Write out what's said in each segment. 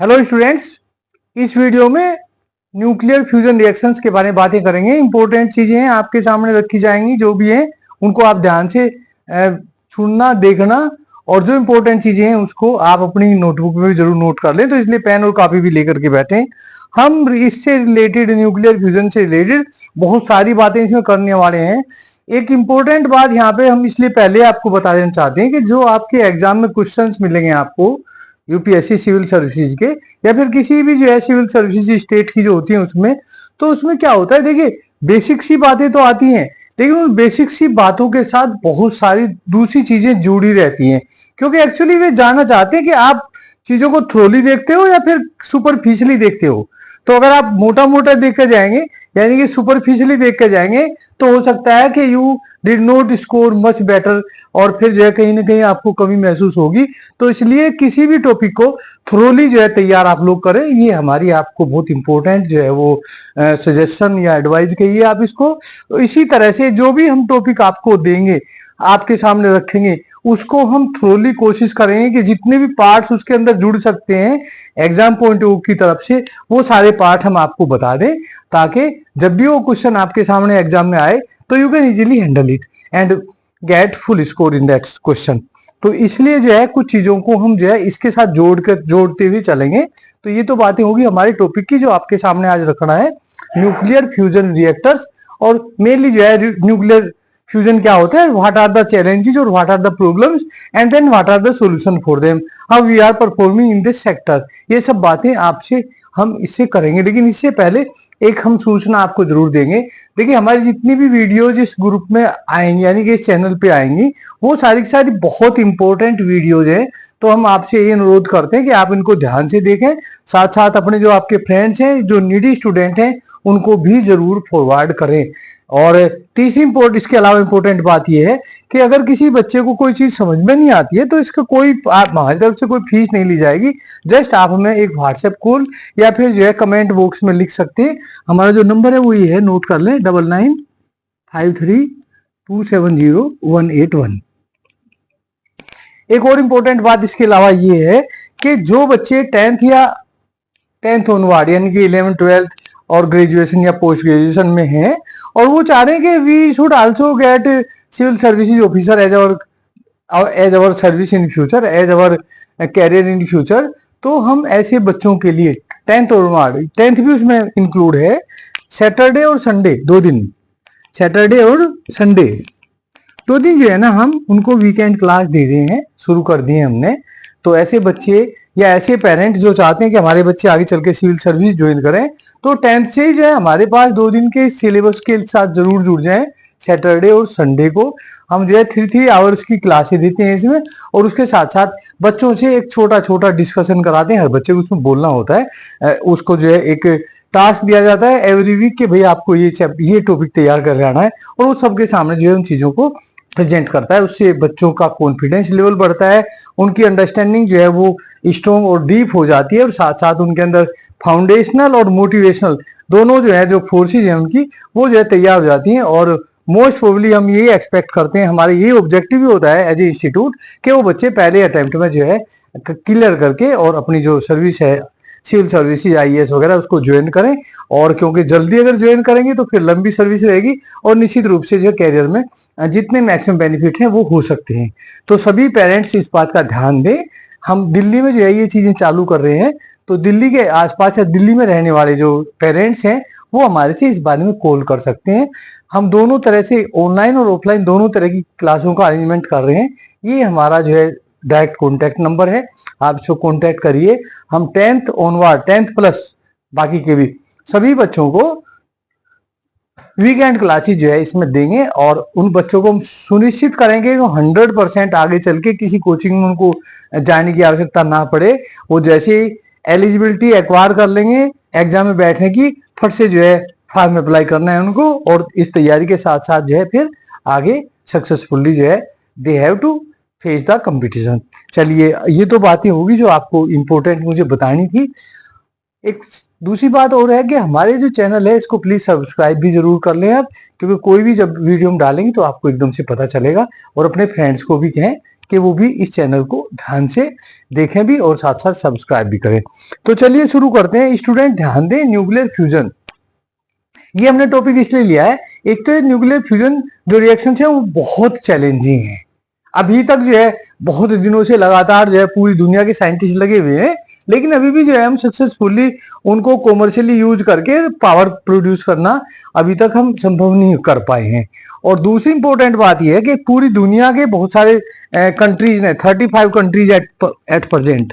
Hello students, इस video में nuclear fusion reactions के बारे में बातें करेंगे। इंपॉर्टेंट चीजें हैं आपके सामने रखी जाएंगी, जो भी हैं उनको आप ध्यान से सुनना, देखना, और जो इंपॉर्टेंट चीजें हैं उसको आप अपनी नोटबुक में भी जरूर नोट कर लें। तो इसलिए पेन और कॉपी भी लेकर के बैठे। हम इससे रिलेटेड, न्यूक्लियर फ्यूजन से रिलेटेड बहुत सारी बातें इसमें करने वाले हैं। एक इंपॉर्टेंट बात यहाँ पे हम इसलिए पहले आपको बता देना चाहते हैं कि जो आपके एग्जाम में क्वेश्चंस मिलेंगे आपको यूपीएससी सिविल सर्विसेज के, या फिर किसी भी जो है सिविल सर्विसेज स्टेट की जो होती है उसमें, तो उसमें क्या होता है, देखिए बेसिक सी बातें तो आती हैं, लेकिन उन बेसिक सी बातों के साथ बहुत सारी दूसरी चीजें जुड़ी रहती हैं। क्योंकि एक्चुअली वे जानना चाहते हैं कि आप चीजों को थ्रोली देखते हो या फिर सुपरफिशियली देखते हो। तो अगर आप मोटा मोटा देख कर जाएंगे, यानी कि सुपरफिशियली देख कर जाएंगे, तो हो सकता है कि you did not score much better, और फिर जो है कहीं ना कहीं आपको कमी महसूस होगी। तो इसलिए किसी भी टॉपिक को थ्रोली जो है तैयार आप लोग करें। ये हमारी आपको बहुत इंपॉर्टेंट जो है वो सजेशन या एडवाइस कहिए आप इसको। तो इसी तरह से जो भी हम टॉपिक आपको देंगे, आपके सामने रखेंगे, उसको हम थ्रोली कोशिश करेंगे कि जितने भी पार्ट्स उसके अंदर जुड़ सकते हैं एग्जाम पॉइंट ऑफ व्यू की तरफ से, वो सारे पार्ट हम आपको बता दें, ताकि जब भी वो क्वेश्चन आपके सामने एग्जाम में आए तो you can easily handle it and get full score in that question. तो इसलिए जो है कुछ चीजों को हम जो है इसके साथ जोड़ते हुए चलेंगे। तो ये तो बातें होगी हमारे टॉपिक की, जो आपके सामने आज रखना है, न्यूक्लियर फ्यूजन रिएक्टर्स। और मेनली जो है न्यूक्लियर फ्यूजन क्या होता है, व्हाट आर द चैलेंजेस और what are the problems, and then what are the solution for them, how we are performing in this sector. ये सब बातें आपसे हम इससे करेंगे। लेकिन इससे पहले एक हम सूचना आपको जरूर देंगे। देखिए हमारी जितनी भी वीडियोज इस ग्रुप में आएंगी, यानी कि इस चैनल पे आएंगी, वो सारी की सारी बहुत इंपॉर्टेंट वीडियोज हैं। तो हम आपसे ये अनुरोध करते हैं कि आप इनको ध्यान से देखें, साथ साथ अपने जो आपके फ्रेंड्स हैं, जो नीडी स्टूडेंट हैं, उनको भी जरूर फॉरवर्ड करें। और तीसरी इसके अलावा इंपॉर्टेंट बात यह है कि अगर किसी बच्चे को कोई चीज समझ में नहीं आती है, तो इसका कोई हमारी तरफ से कोई फीस नहीं ली जाएगी। जस्ट आप हमें एक व्हाट्सएप कॉल या फिर जो है कमेंट बॉक्स में लिख सकते हैं। हमारा जो नंबर है वो ये है, नोट कर लें, 9953270181। एक और इंपॉर्टेंट बात इसके अलावा ये है कि जो बच्चे 10th ऑनवर्ड, यानी कि 11th 12th और ग्रेजुएशन या पोस्ट ग्रेजुएशन में हैं, और वो चाह रहे हैं कि we should also get civil services officer as our service in future, as our career in future. तो हम ऐसे बच्चों के लिए 10th ऑनवर्ड, 10th भी उसमें इंक्लूड है, सैटरडे और संडे 2 दिन, सैटरडे और संडे 2 दिन जो है ना, हम उनको वीकेंड क्लास दे रहे हैं, शुरू कर दिए हमने। तो ऐसे बच्चे या ऐसे पेरेंट जो चाहते हैं कि हमारे बच्चे आगे चल के सिविल सर्विस ज्वाइन करें, तो 10th से ही जो है हमारे पास 2 दिन के सिलेबस के साथ जरूर जुड़ जाएं। सैटरडे और संडे को हम जो है 3 आवर्स की क्लासें देते हैं इसमें, और उसके साथ साथ बच्चों से एक छोटा छोटा डिस्कशन कराते हैं। हर बच्चे को उसमें बोलना होता है, उसको जो है एक टास्क दिया जाता है एवरी वीक कि भाई आपको ये टॉपिक तैयार कर लाना है, और वो सबके सामने जो है उन चीजों को प्रेजेंट करता है। उससे बच्चों का कॉन्फिडेंस लेवल बढ़ता है, उनकी अंडरस्टैंडिंग जो है वो स्ट्रॉन्ग और डीप हो जाती है, और साथ साथ उनके अंदर फाउंडेशनल और मोटिवेशनल दोनों जो है, जो फोर्सेज हैं उनकी, वो जो है तैयार हो जाती हैं। और मोस्ट प्रोबेबली हम ये एक्सपेक्ट करते हैं, हमारा ये ऑब्जेक्टिव भी होता है एज ए इंस्टीट्यूट, कि वो बच्चे पहले अटेम्प्ट में जो है क्लियर करके और अपनी जो सर्विस है, सिविल सर्विसेज आईएएस वगैरह, उसको ज्वाइन करें। और क्योंकि जल्दी अगर ज्वाइन करेंगे तो फिर लंबी सर्विस रहेगी, और निश्चित रूप से जो कैरियर में जितने मैक्सिमम बेनिफिट हैं वो हो सकते हैं। तो सभी पेरेंट्स इस बात का ध्यान दें। हम दिल्ली में जो है ये चीजें चालू कर रहे हैं, तो दिल्ली के आसपास या दिल्ली में रहने वाले जो पेरेंट्स हैं, वो हमारे से इस बारे में कॉल कर सकते हैं। हम दोनों तरह से, ऑनलाइन और ऑफलाइन दोनों तरह की क्लासों का अरेंजमेंट कर रहे हैं। ये हमारा जो है डायरेक्ट कॉन्टैक्ट नंबर है, आप इसको कॉन्टैक्ट करिए। हम 10th ऑनवर्ड, 10th प्लस बाकी के भी सभी बच्चों को वीकेंड क्लासेस जो है इसमें देंगे, और उन बच्चों को हम सुनिश्चित करेंगे कि 100% आगे चल के किसी कोचिंग में उनको जाने की आवश्यकता ना पड़े। वो जैसे एलिजिबिलिटी एक्वायर कर लेंगे एग्जाम में बैठने की, फट से जो है फॉर्म अप्लाई करना है उनको, और इस तैयारी के साथ साथ जो है फिर आगे सक्सेसफुली जो है they have to face the competition. चलिए, ये तो बातें होगी जो आपको इंपॉर्टेंट मुझे बतानी थी। एक दूसरी बात और है कि हमारे जो चैनल है इसको प्लीज सब्सक्राइब भी जरूर कर लें आप, क्योंकि कोई भी जब वीडियो हम डालेंगे तो आपको एकदम से पता चलेगा। और अपने फ्रेंड्स को भी कहें कि वो भी इस चैनल को ध्यान से देखें भी और साथ साथ सब्सक्राइब भी करें। तो चलिए शुरू करते हैं। स्टूडेंट ध्यान दें, न्यूक्लियर फ्यूजन ये हमने टॉपिक इसलिए लिया है, एक तो न्यूक्लियर फ्यूजन जो रिएक्शन है वो बहुत चैलेंजिंग है। अभी तक जो है बहुत दिनों से लगातार जो है पूरी दुनिया के साइंटिस्ट लगे हुए हैं, लेकिन अभी भी जो है हम सक्सेसफुली उनको कॉमर्शियली यूज करके पावर प्रोड्यूस करना अभी तक हम संभव नहीं कर पाए हैं। और दूसरी इंपॉर्टेंट बात यह है कि पूरी दुनिया के बहुत सारे कंट्रीज ने 35 कंट्रीज एट प्रेजेंट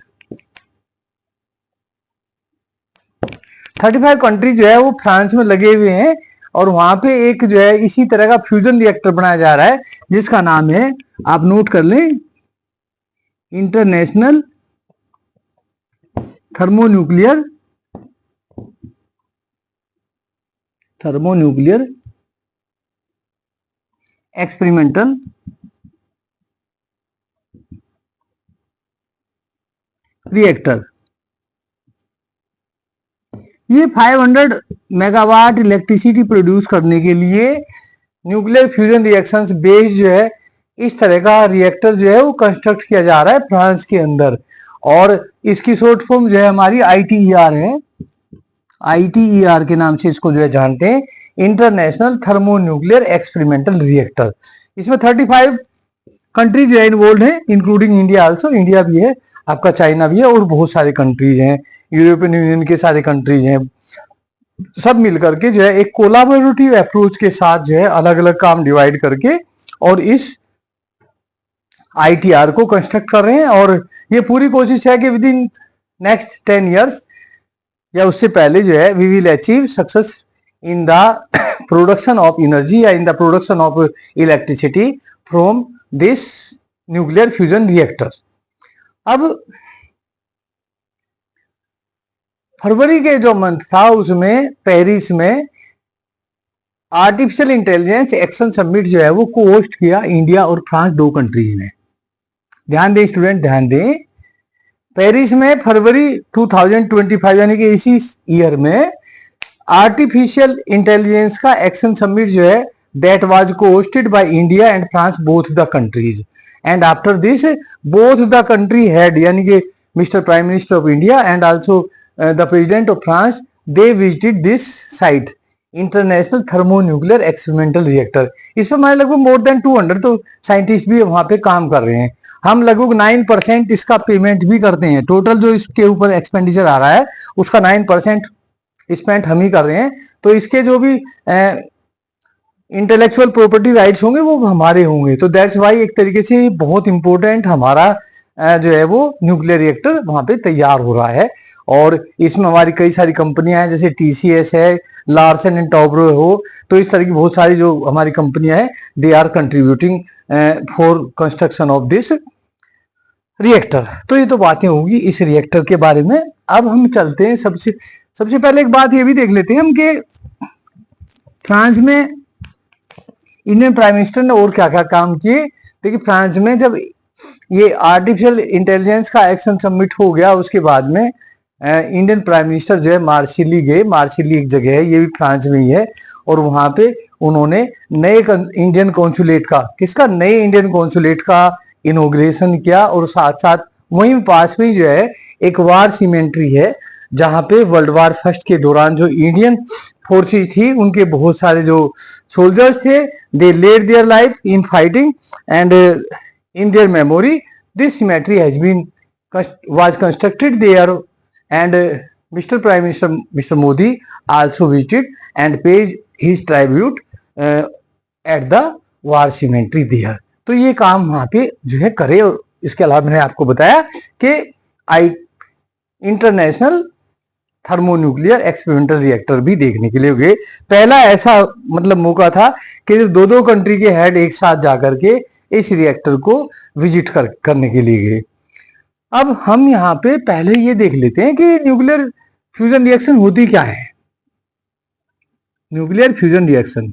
35 कंट्री जो है वो फ्रांस में लगे हुए हैं और वहां पे एक जो है इसी तरह का फ्यूजन रिएक्टर बनाया जा रहा है जिसका नाम है, आप नोट कर लें, इंटरनेशनल थर्मोन्यूक्लियर एक्सपेरिमेंटल रिएक्टर। ये 500 मेगावाट इलेक्ट्रिसिटी प्रोड्यूस करने के लिए न्यूक्लियर फ्यूजन रिएक्शंस बेस्ड जो है इस तरह का रिएक्टर जो है वो कंस्ट्रक्ट किया जा रहा है फ्रांस के अंदर। और इसकी शॉर्ट फॉर्म जो है हमारी ITER है, ITER के नाम से इसको जो है जानते हैं, इंटरनेशनल थर्मोन्यूक्लियर एक्सपेरिमेंटल रिएक्टर। इसमें 35 कंट्री जो है इन्वॉल्व है, इंक्लूडिंग इंडिया आल्सो, इंडिया भी है, आपका चाइना भी है और बहुत सारे कंट्रीज हैं, यूरोपियन यूनियन के सारे कंट्रीज हैं। सब मिलकर के जो है एक कोलाबोरेटिव अप्रोच के साथ जो है अलग अलग काम डिवाइड करके और इस ITR को कंस्ट्रक्ट कर रहे हैं। और ये पूरी कोशिश है कि विद इन नेक्स्ट 10 ईयर्स या उससे पहले जो है we will achieve success in the production of energy या in the production of electricity from this nuclear fusion reactor. अब फरवरी के जो मंथ था उसमें पेरिस में आर्टिफिशियल इंटेलिजेंस एक्शन समिट जो है वो को होस्ट किया इंडिया और फ्रांस, दो कंट्रीज ने। ध्यान दें स्टूडेंट, ध्यान दें, पेरिस में फरवरी 2025 यानी कि इसी ईयर में आर्टिफिशियल इंटेलिजेंस का एक्शन समिट जो है दैट वाज को hosted by India and France both the countries. And after this both the country head यानी कि mister prime minister of India and also the president of France, they visited this site, international thermonuclear experimental reactor. इस पर हमारे लगभग more than 200 तो scientist भी वहां पे काम कर रहे हैं। हम लगभग 9% इसका पेमेंट भी करते हैं। टोटल जो इसके ऊपर एक्सपेंडिचर आ रहा है उसका 9% स्पेंड हम ही कर रहे हैं। तो इसके जो भी इंटेलेक्चुअल प्रॉपर्टी राइट्स होंगे वो हमारे होंगे। तो दैट्स वाई एक तरीके से बहुत इंपॉर्टेंट हमारा जो है वो न्यूक्लियर रिएक्टर वहां पे तैयार हो रहा है। और इसमें हमारी कई सारी कंपनियां हैं, जैसे TCS है, लार्सन एंड टॉब्रो हो, तो इस तरह की बहुत सारी जो हमारी कंपनियां हैं they are contributing for construction of this reactor. तो ये तो बातें होगी इस रिएक्टर के बारे में। अब हम चलते हैं, सबसे पहले एक बात ये भी देख लेते हैं हम कि फ्रांस में इंडियन प्राइम मिनिस्टर ने और क्या क्या काम किए। देखिए फ्रांस में जब ये आर्टिफिशियल इंटेलिजेंस का एक्शन समिट हो गया उसके बाद में इंडियन प्राइम मिनिस्टर जो है मार्सिली गए। मार्सिली एक जगह है, ये भी फ्रांस में ही है, और वहां पे उन्होंने नए इंडियन कॉन्सुलेट का, किसका, नए इंडियन कॉन्सुलेट का इनॉग्रेशन किया। और साथ साथ वहीं पास में जो है एक वार सीमेंट्री है जहां पे वर्ल्ड वार फर्स्ट के दौरान जो इंडियन फोर्सेस थी उनके बहुत सारे जो सोल्जर्स थे they laid their life in fighting and in their memory this cemetery has been was constructed there and Mr. Prime Minister Mr. Modi also visited and paid his tribute at the war cemetery there। तो ये काम वहां पे जो है करे। और इसके अलावा मैंने आपको बताया कि इंटरनेशनल थर्मोन्यूक्लियर एक्सपेरिमेंटल रिएक्टर भी देखने के लिए गए। पहला ऐसा मतलब मौका था कि दो दो कंट्री के हेड एक साथ जाकर के इस रिएक्टर को विजिट करने के लिए गए। अब हम यहाँ पे पहले ये देख लेते हैं कि न्यूक्लियर फ्यूजन रिएक्शन होती क्या है। न्यूक्लियर फ्यूजन रिएक्शन,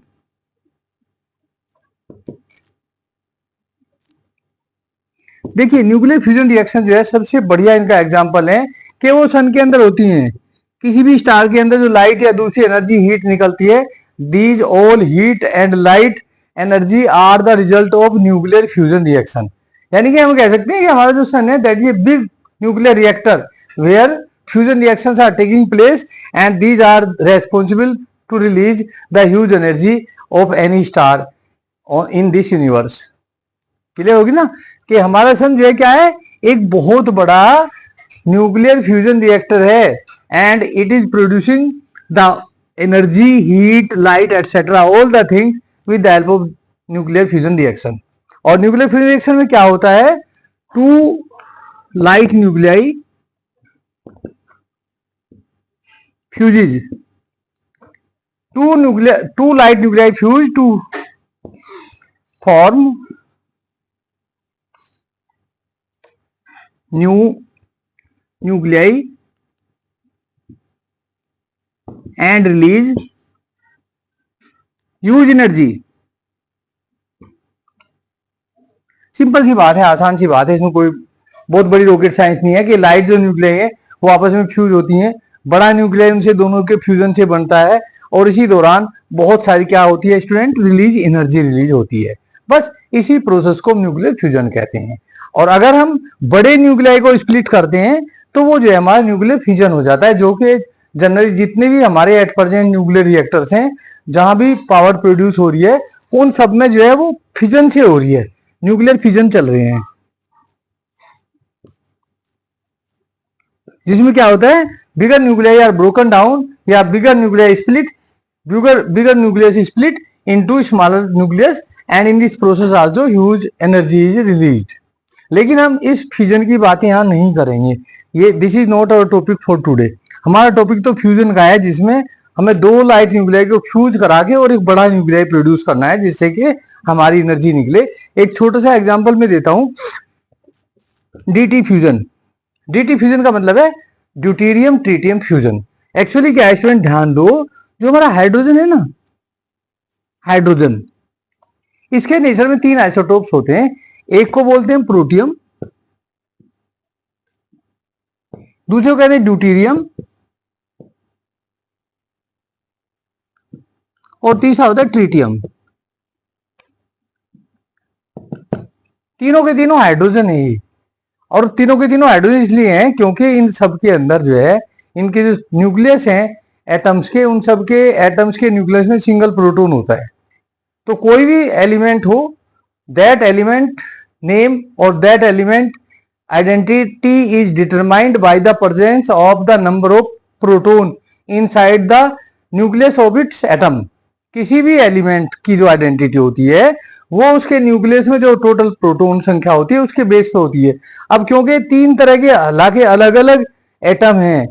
देखिए न्यूक्लियर फ्यूजन रिएक्शन जो है सबसे बढ़िया इनका एग्जांपल है कि वो सन के अंदर होती हैं। किसी भी स्टार के अंदर जो लाइट या दूसरी एनर्जी हीट निकलती है, these all heat and light energy are the result of nuclear fusion reaction. यानी कि हम कह सकते हैं कि हमारा जो सन है that is a big nuclear reactor where fusion reactions are taking place and these are responsible to release the huge energy of any star in this universe. Clear होगी ना कि हमारा सन जो है क्या है, एक बहुत बड़ा न्यूक्लियर फ्यूजन रिएक्टर है and it is producing the energy, heat, light etcetera all the things with the help of nuclear fusion reaction. और न्यूक्लियर फ्यूजन रिएक्शन में क्या होता है, two light nuclei fuses, two light nuclei fuse to form new nuclei and release huge energy. Simple सी बात है, आसान सी बात है, इसमें कोई बहुत बड़ी रॉकेट साइंस नहीं है कि लाइट जो न्यूक्लियाई है वो आपस में फ्यूज होती हैं, बड़ा न्यूक्लियाई उनसे दोनों के फ्यूजन से बनता है और इसी दौरान बहुत सारी क्या होती है स्टूडेंट, रिलीज एनर्जी रिलीज होती है। बस इसी प्रोसेस को न्यूक्लियर फ्यूजन कहते हैं। और अगर हम बड़े न्यूक्लियाई को स्प्लिट करते हैं तो वो जो है हमारा न्यूक्लियर फ्यूजन हो जाता है, जो कि जनरली जितने भी हमारे एट प्रेजेंट न्यूक्लियर रिएक्टर्स हैं जहां भी पावर प्रोड्यूस हो रही है उन सब में जो है वो फ्यूजन से हो रही है, न्यूक्लियर फ्यूजन चल रहे हैं, जिसमें क्या होता है bigger nuclei are broken down या bigger nuclei split, bigger nucleus split into smaller nucleus and in this process also huge energy is released. लेकिन हम इस फ्यूजन की बातें यहां नहीं करेंगे, ये this is not our topic for today. हमारा टॉपिक तो फ्यूजन का है जिसमें हमें दो लाइट न्यूक्लियाई को फ्यूज करा के और एक बड़ा न्यूक्लियाई प्रोड्यूस करना है जिससे कि हमारी एनर्जी निकले। एक छोटा सा एग्जांपल मैं देता हूं, डीटी फ्यूजन। डीटी फ्यूजन का मतलब है ड्यूटेरियम ट्रिटियम फ्यूजन। एक्चुअली क्या है स्टूडेंट, ध्यान दो, जो हमारा हाइड्रोजन है ना, हाइड्रोजन, इसके नेचर में तीन आइसोटोप्स होते हैं। एक को बोलते हैं प्रोटियम, दूसरे को कहते हैं ड्यूटेरियम और तीसरा होता है ट्रिटियम। तीनों के तीनों हाइड्रोजन है, और तीनों के तीनों हाइड्रोजन इसलिए हैं क्योंकि इन सब के अंदर जो है इनके जो न्यूक्लियस हैं एटम्स के, उन सब के एटम्स के न्यूक्लियस में सिंगल प्रोटॉन होता है। तो कोई भी एलिमेंट हो, दैट एलिमेंट नेम और that element identity is determined by the presence of the number of proton inside the nucleus of its atom. किसी भी एलिमेंट की जो आइडेंटिटी होती है वो उसके न्यूक्लियस में जो टोटल प्रोटॉन संख्या होती है उसके बेस पे होती है। अब क्योंकि तीन तरह के हालांकि अलग अलग एटम हैं,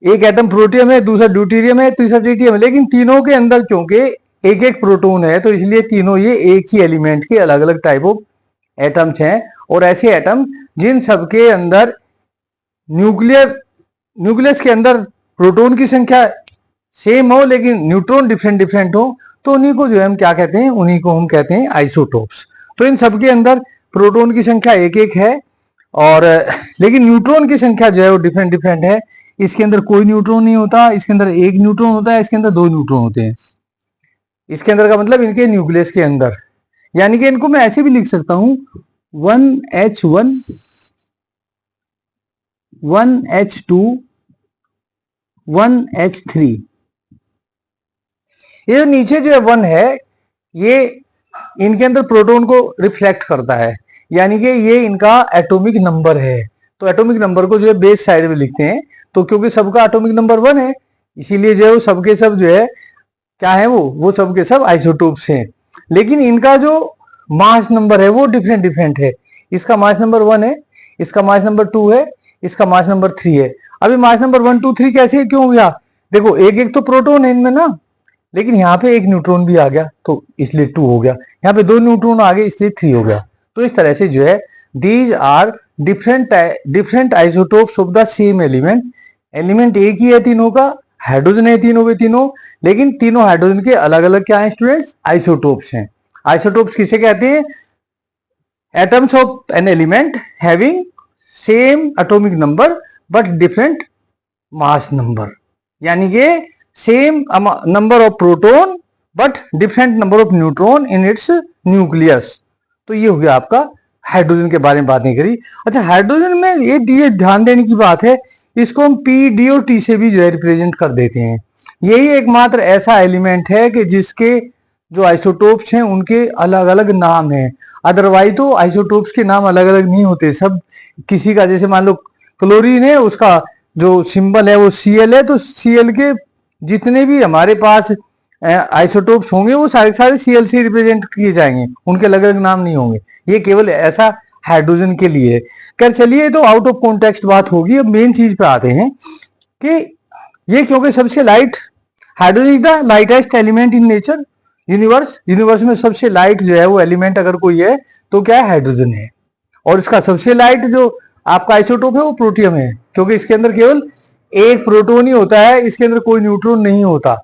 एक एटम प्रोटियम है, दूसरा ड्यूटेरियम है, तीसरा ट्रिटियम है, लेकिन तीनों के अंदर क्योंकि एक एक प्रोटॉन है तो इसलिए तीनों ये एक ही एलिमेंट के अलग अलग टाइप ऑफ एटम्स हैं। और ऐसे एटम जिन सबके अंदर न्यूक्लियस के अंदर प्रोटॉन की संख्या सेम हो लेकिन न्यूट्रॉन डिफरेंट डिफरेंट हो, तो उन्हीं को जो है हम क्या कहते हैं, उन्हीं को हम कहते हैं आइसोटोप्स। तो इन सबके अंदर प्रोटॉन की संख्या एक एक है और लेकिन न्यूट्रॉन की संख्या जो है वो डिफरेंट डिफरेंट है। इसके अंदर कोई न्यूट्रॉन नहीं होता, इसके अंदर एक न्यूट्रॉन होता है, इसके अंदर दो न्यूट्रॉन होते हैं। इसके अंदर का मतलब इनके न्यूक्लियस के अंदर, यानी कि इनको मैं ऐसे भी लिख सकता हूं 1H1 1H2 1H3। ये जो नीचे जो है 1 है ये इनके अंदर प्रोटॉन को रिफ्लेक्ट करता है, यानी कि ये इनका एटॉमिक नंबर है। तो एटॉमिक नंबर को जो है बेस साइड में लिखते हैं, तो क्योंकि सबका एटॉमिक नंबर 1 है इसीलिए जो है वो सबके सब जो है क्या है, वो सबके सब आइसोटोप्स हैं। लेकिन इनका जो मास नंबर है वो डिफरेंट डिफरेंट है। इसका मास नंबर 1 है, इसका मास नंबर 2 है, इसका मास नंबर 3 है। अभी मास नंबर 1 2 3 कैसे क्यों हुआ, देखो एक एक तो प्रोटॉन है इनमें ना, लेकिन यहाँ पे एक न्यूट्रॉन भी आ गया तो इसलिए 2 हो गया, यहाँ पे 2 न्यूट्रॉन आ गए इसलिए 3 हो गया। तो इस तरह से जो है these are different isotopes of the same element. Element एक ही है तीनों का, हाइड्रोजन है तीनों के तीनों, लेकिन तीनों हाइड्रोजन के अलग अलग क्या है स्टूडेंट्स, आइसोटोप्स हैं। आइसोटोप्स किसे कहते हैं, atoms of an element having same atomic number but different mass number, यानी कि same number of proton but different number of neutron in its nucleus. तो ये हो गया आपका हाइड्रोजन के बारे में बात नहीं करी। अच्छा, हाइड्रोजन में ये ध्यान देने की बात है, इसको हम पी, डी और टी से भी जो है रिप्रेजेंट कर देते हैं। यही एकमात्र ऐसा एलिमेंट है कि जिसके जो आइसोटोप्स हैं उनके अलग अलग नाम हैं। अदरवाइज तो आइसोटोप्स के नाम अलग अलग नहीं होते, सब किसी का, जैसे मान लो क्लोरीन है, उसका जो सिंबल है वो Cl है, तो Cl के जितने भी हमारे पास आइसोटोप्स होंगे वो सारे सारे Cl से रिप्रेजेंट किए जाएंगे, उनके अलग अलग नाम नहीं होंगे। ये केवल ऐसा हाइड्रोजन के लिए है। कर चलिए, तो आउट ऑफ कॉन्टेक्स्ट बात होगी। अब मेन चीज पे आते हैं कि ये क्योंकि सबसे light, hydrogen is the lightest element in nature, universe में सबसे लाइट जो है वो एलिमेंट अगर कोई है तो क्या है, हाइड्रोजन है। और इसका सबसे लाइट जो आपका आइसोटोप है वो प्रोटियम है, क्योंकि इसके अंदर केवल एक प्रोटॉन ही होता है, इसके अंदर कोई न्यूट्रॉन नहीं होता।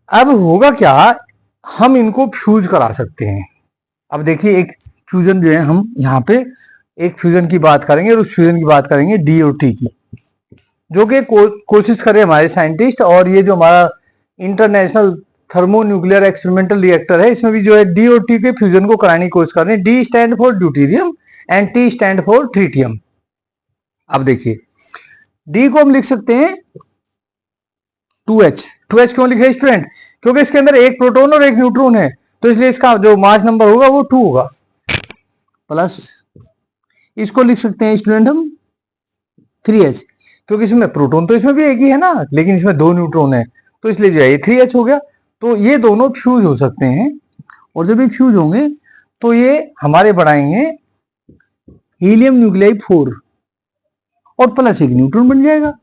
अब होगा क्या, हम इनको फ्यूज करा सकते हैं। अब देखिए, एक फ्यूजन जो है, हम यहाँ पे एक फ्यूजन की बात करेंगे और उस फ्यूजन की बात करेंगे डी और टी की, जो कि कोशिश करें हमारे साइंटिस्ट। और ये जो हमारा international thermo nuclear experimental reactor है, इसमें भी जो है डी और टी के फ्यूजन को कराने की कोशिश कर रहे हैं। D stand for deuterium and T stand for tritium. अब देखिए, डी को हम लिख सकते हैं 2H। 2H क्यों लिखे स्टूडेंट? क्योंकि इसके अंदर एक प्रोटॉन और एक न्यूट्रॉन है, तो इसलिए इसका जो मास नंबर होगा वो 2 होगा। प्लस इसको लिख सकते हैं स्टूडेंट हम 3H, क्योंकि इसमें प्रोटॉन तो इसमें भी एक ही है ना, लेकिन इसमें 2 न्यूट्रॉन है, तो इसलिए जो है ये 3H हो गया। तो ये दोनों फ्यूज हो सकते हैं, और जब ये फ्यूज होंगे तो ये हमारे बनाएंगे हीलियम न्यूक्लियाई 4, और प्लस एक न्यूट्रॉन बन जाएगा।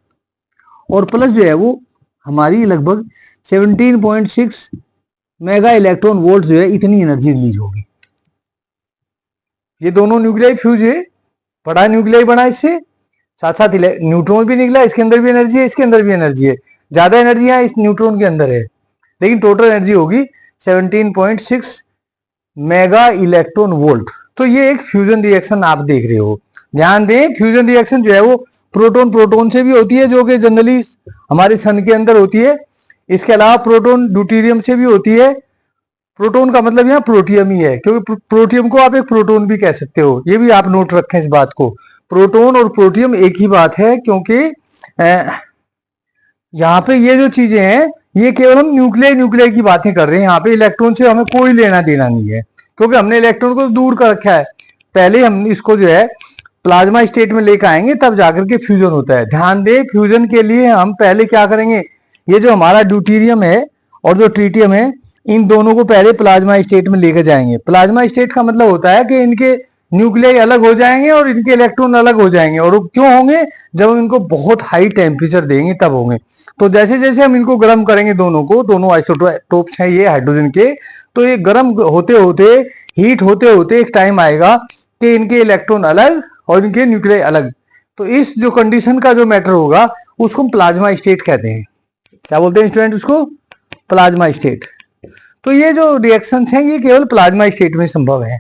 और प्लस जो है वो हमारी लगभग 17.6 मेगा इलेक्ट्रॉन वोल्ट जो है इतनी एनर्जी रिलीज होगी। ये दोनों न्यूक्लियाई फ्यूज है, बड़ा न्यूक्लियाई बना इससे, साथ साथ न्यूट्रॉन भी निकला, इसके अंदर भी एनर्जी है, इसके अंदर भी एनर्जी है। ज्यादा एनर्जी यहाँ इस न्यूट्रॉन के अंदर है, लेकिन टोटल एनर्जी होगी 17.6 मेगा इलेक्ट्रॉन वोल्ट। तो ये एक फ्यूजन रिएक्शन आप देख रहे हो। ध्यान दें, फ्यूजन रिएक्शन जो है वो प्रोटॉन प्रोटॉन से भी होती है, जो कि जनरली हमारे सन के अंदर होती है। इसके अलावा प्रोटॉन ड्यूटीरियम से भी होती है। प्रोटॉन का मतलब यहाँ प्रोटियम ही है, क्योंकि प्रोटियम को आप एक प्रोटॉन भी कह सकते हो। ये भी आप नोट रखें इस बात को, प्रोटॉन और प्रोटियम एक ही बात है। क्योंकि यहाँ पे ये जो चीजें हैं, ये केवल हम न्यूक्लियर की बातें कर रहे हैं। यहाँ पे इलेक्ट्रॉन से हमें कोई लेना देना नहीं है, क्योंकि हमने इलेक्ट्रॉन को दूर कर रखा है। पहले हम इसको जो है प्लाज्मा स्टेट में लेकर आएंगे, तब जाकर के फ्यूजन होता है। ध्यान दें, फ्यूजन के लिए हम पहले क्या करेंगे, ये जो हमारा ड्यूटीरियम है और जो ट्रीटियम है, इन दोनों को पहले प्लाज्मा स्टेट में लेकर जाएंगे। प्लाज्मा स्टेट का मतलब होता है कि इनके न्यूक्लियाई अलग हो जाएंगे और इनके इलेक्ट्रॉन अलग हो जाएंगे। और क्यों होंगे? जब हम इनको बहुत हाई टेम्परेचर देंगे तब होंगे। तो जैसे जैसे हम इनको गर्म करेंगे, दोनों को, दोनों आइसोटोप्स हैं ये हाइड्रोजन के, तो ये गर्म होते होते, हीट होते होते एक टाइम आएगा कि इनके इलेक्ट्रॉन अलग और इनके न्यूक्लियाई अलग। तो इस जो कंडीशन का जो मैटर होगा उसको हम प्लाज्मा स्टेट कहते हैं। क्या बोलते हैं स्टूडेंट? उसको प्लाज्मा स्टेट। तो ये जो रिएक्शंस हैं ये केवल प्लाज्मा स्टेट में संभव है।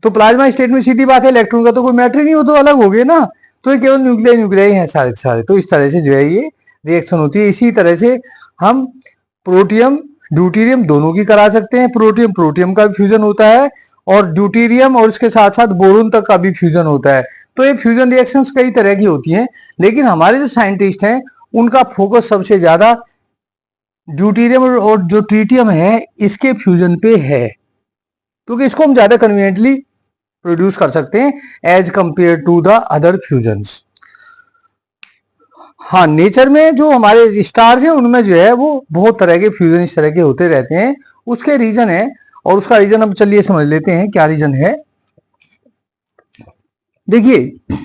तो प्लाज्मा स्टेट में सीधी बात है, इलेक्ट्रॉन का तो कोई मैटर ही नहीं हो, तो अलग हो गए ना, तो ये केवल न्यूक्लियाई हैं सारे सारे। तो इस तरह से जो है ये रिएक्शन होती है। इसी तरह से हम प्रोटियम ड्यूटीरियम दोनों की करा सकते हैं। प्रोटियम प्रोटियम का भी फ्यूजन होता है, और ड्यूटीरियम और उसके साथ साथ बोरोन तक का भी फ्यूजन होता है। तो ये फ्यूजन रिएक्शंस कई तरह की होती हैं, लेकिन हमारे जो साइंटिस्ट हैं उनका फोकस सबसे ज्यादा ड्यूटीरियम और जो ट्रीटियम है इसके फ्यूजन पे है, क्योंकि इसको हम ज्यादा कन्वीनियंटली प्रोड्यूस कर सकते हैं as compare to the other fusions. हाँ, नेचर में जो हमारे स्टार्स हैं उनमें जो है वो बहुत तरह के फ्यूजन इस तरह के होते रहते हैं। उसके रीजन है, और उसका रीजन अब चलिए समझ लेते हैं क्या रीजन है। देखिए,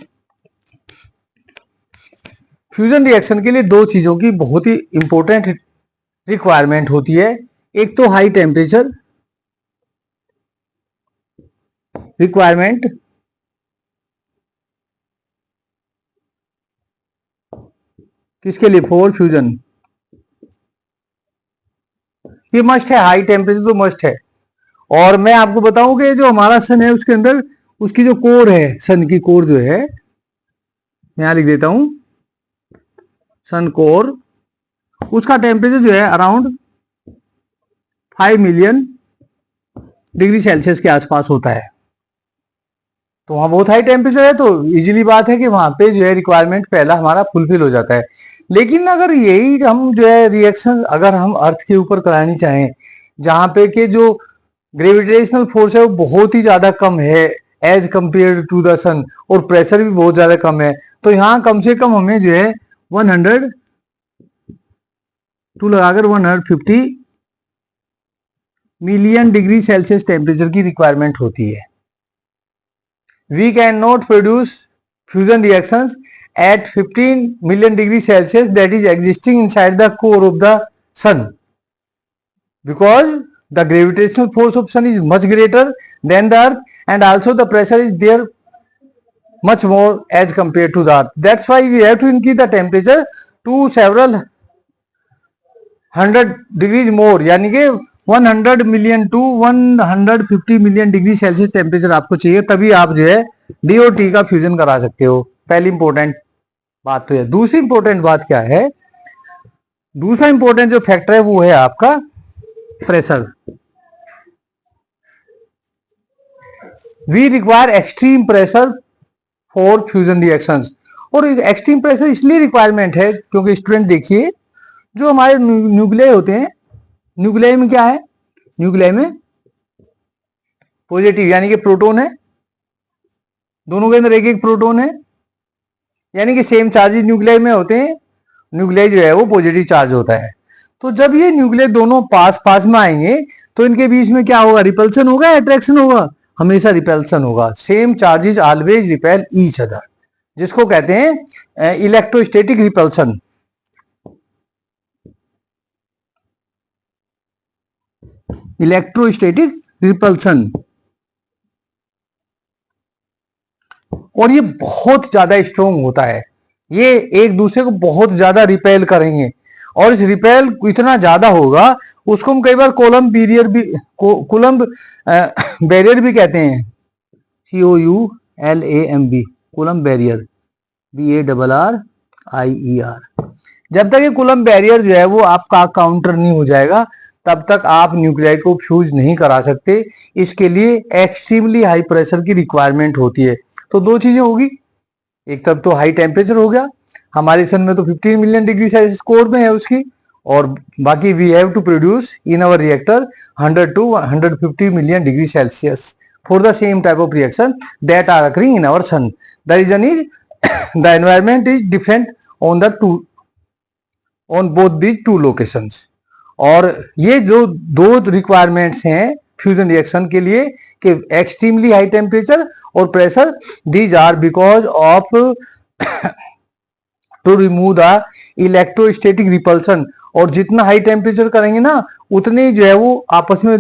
फ्यूजन रिएक्शन के लिए दो चीजों की बहुत ही इंपॉर्टेंट रिक्वायरमेंट होती है। एक तो हाई टेम्परेचर रिक्वायरमेंट, किसके लिए? For fusion. ये मस्ट है, हाई टेम्परेचर तो मस्ट है। और मैं आपको बताऊं कि जो हमारा सन है उसके अंदर उसकी जो कोर है, सन की कोर जो है, यहां लिख देता हूं, सन कोर, उसका टेम्परेचर जो है अराउंड 5 मिलियन डिग्री सेल्सियस के आसपास होता है। तो वहां बहुत हाई टेम्परेचर है, तो इजीली बात है कि वहां पे जो है रिक्वायरमेंट पहला हमारा फुलफिल हो जाता है। लेकिन अगर यही हम जो है रिएक्शन अगर हम अर्थ के ऊपर करानी चाहें, जहां पे के जो ग्रेविटेशनल फोर्स है वो बहुत ही ज्यादा कम है एज कंपेयर टू द सन, और प्रेशर भी बहुत ज्यादा कम है, तो यहाँ कम से कम हमें जो है 100 टू लगाकर 150 मिलियन डिग्री सेल्सियस टेम्परेचर की रिक्वायरमेंट होती है। We cannot produce fusion reactions at 15 million degree Celsius that is existing inside the core of the sun, because the gravitational force of sun is much greater than the earth, and also the pressure is there much more as compared to the earth. That's why we have to increase the temperature to several 100 degrees more, यानी कि 100 million to 150 million degree Celsius temperature आपको चाहिए, तभी आप जो है D और T का फ्यूजन करा सकते हो। पहली इंपॉर्टेंट बात तो है। दूसरी इंपॉर्टेंट बात क्या है? दूसरा इंपॉर्टेंट जो फैक्टर है वो है आपका pressure. We require extreme pressure for fusion reactions, और एक्सट्रीम प्रेशर इसलिए रिक्वायरमेंट है क्योंकि स्टूडेंट देखिए, जो हमारे न्यूक्लियाई होते हैं, न्यूक्लियाई में क्या है? न्यूक्लियाई में पॉजिटिव यानी कि प्रोटॉन है, दोनों के अंदर एक एक प्रोटॉन है, यानी कि सेम चार्जेस न्यूक्लियाई में होते हैं। न्यूक्लियाई जो है वो पॉजिटिव चार्ज होता है। तो जब ये न्यूक्लियाई दोनों पास पास में आएंगे तो इनके बीच में क्या होगा? रिपल्सन होगा या अट्रैक्शन होगा? हमेशा रिपल्सन होगा। Same charges always repel each other, जिसको कहते हैं इलेक्ट्रोस्टैटिक रिपल्सन। इलेक्ट्रोस्टैटिक रिपल्सन, और ये बहुत ज्यादा स्ट्रोंग होता है। ये एक दूसरे को बहुत ज्यादा रिपेल करेंगे, और इस रिपेल इतना ज्यादा होगा उसको हम कई बार कोलम्ब बैरियर भी कोलम्ब बैरियर भी कहते हैं। COULAMB, coulomb barrier, BARRIER। जब तक ये कोलम्ब बैरियर जो है वो आपका काउंटर नहीं हो जाएगा तब तक आप न्यूक्लियाई को फ्यूज नहीं करा सकते। इसके लिए एक्सट्रीमली हाई प्रेशर की रिक्वायरमेंट होती है। तो दो चीजें होगी, एक तरफ तो हाई टेम्परेचर हो गया, हमारे सन में तो 15 मिलियन डिग्री सेल्सियस कोर में है उसकी, और बाकी we have to produce in our reactor 100 to 150 million degree Celsius for the same type of reaction that are occurring in our sun. The reason is the environment is different on the two on both these two locations. और ये जो दो requirements हैं fusion reaction के लिए कि extremely high temperature और pressure, these are because of to remove the electrostatic repulsion. और जितना हाई टेम्परेचर करेंगे ना उतने जो है वो आपस में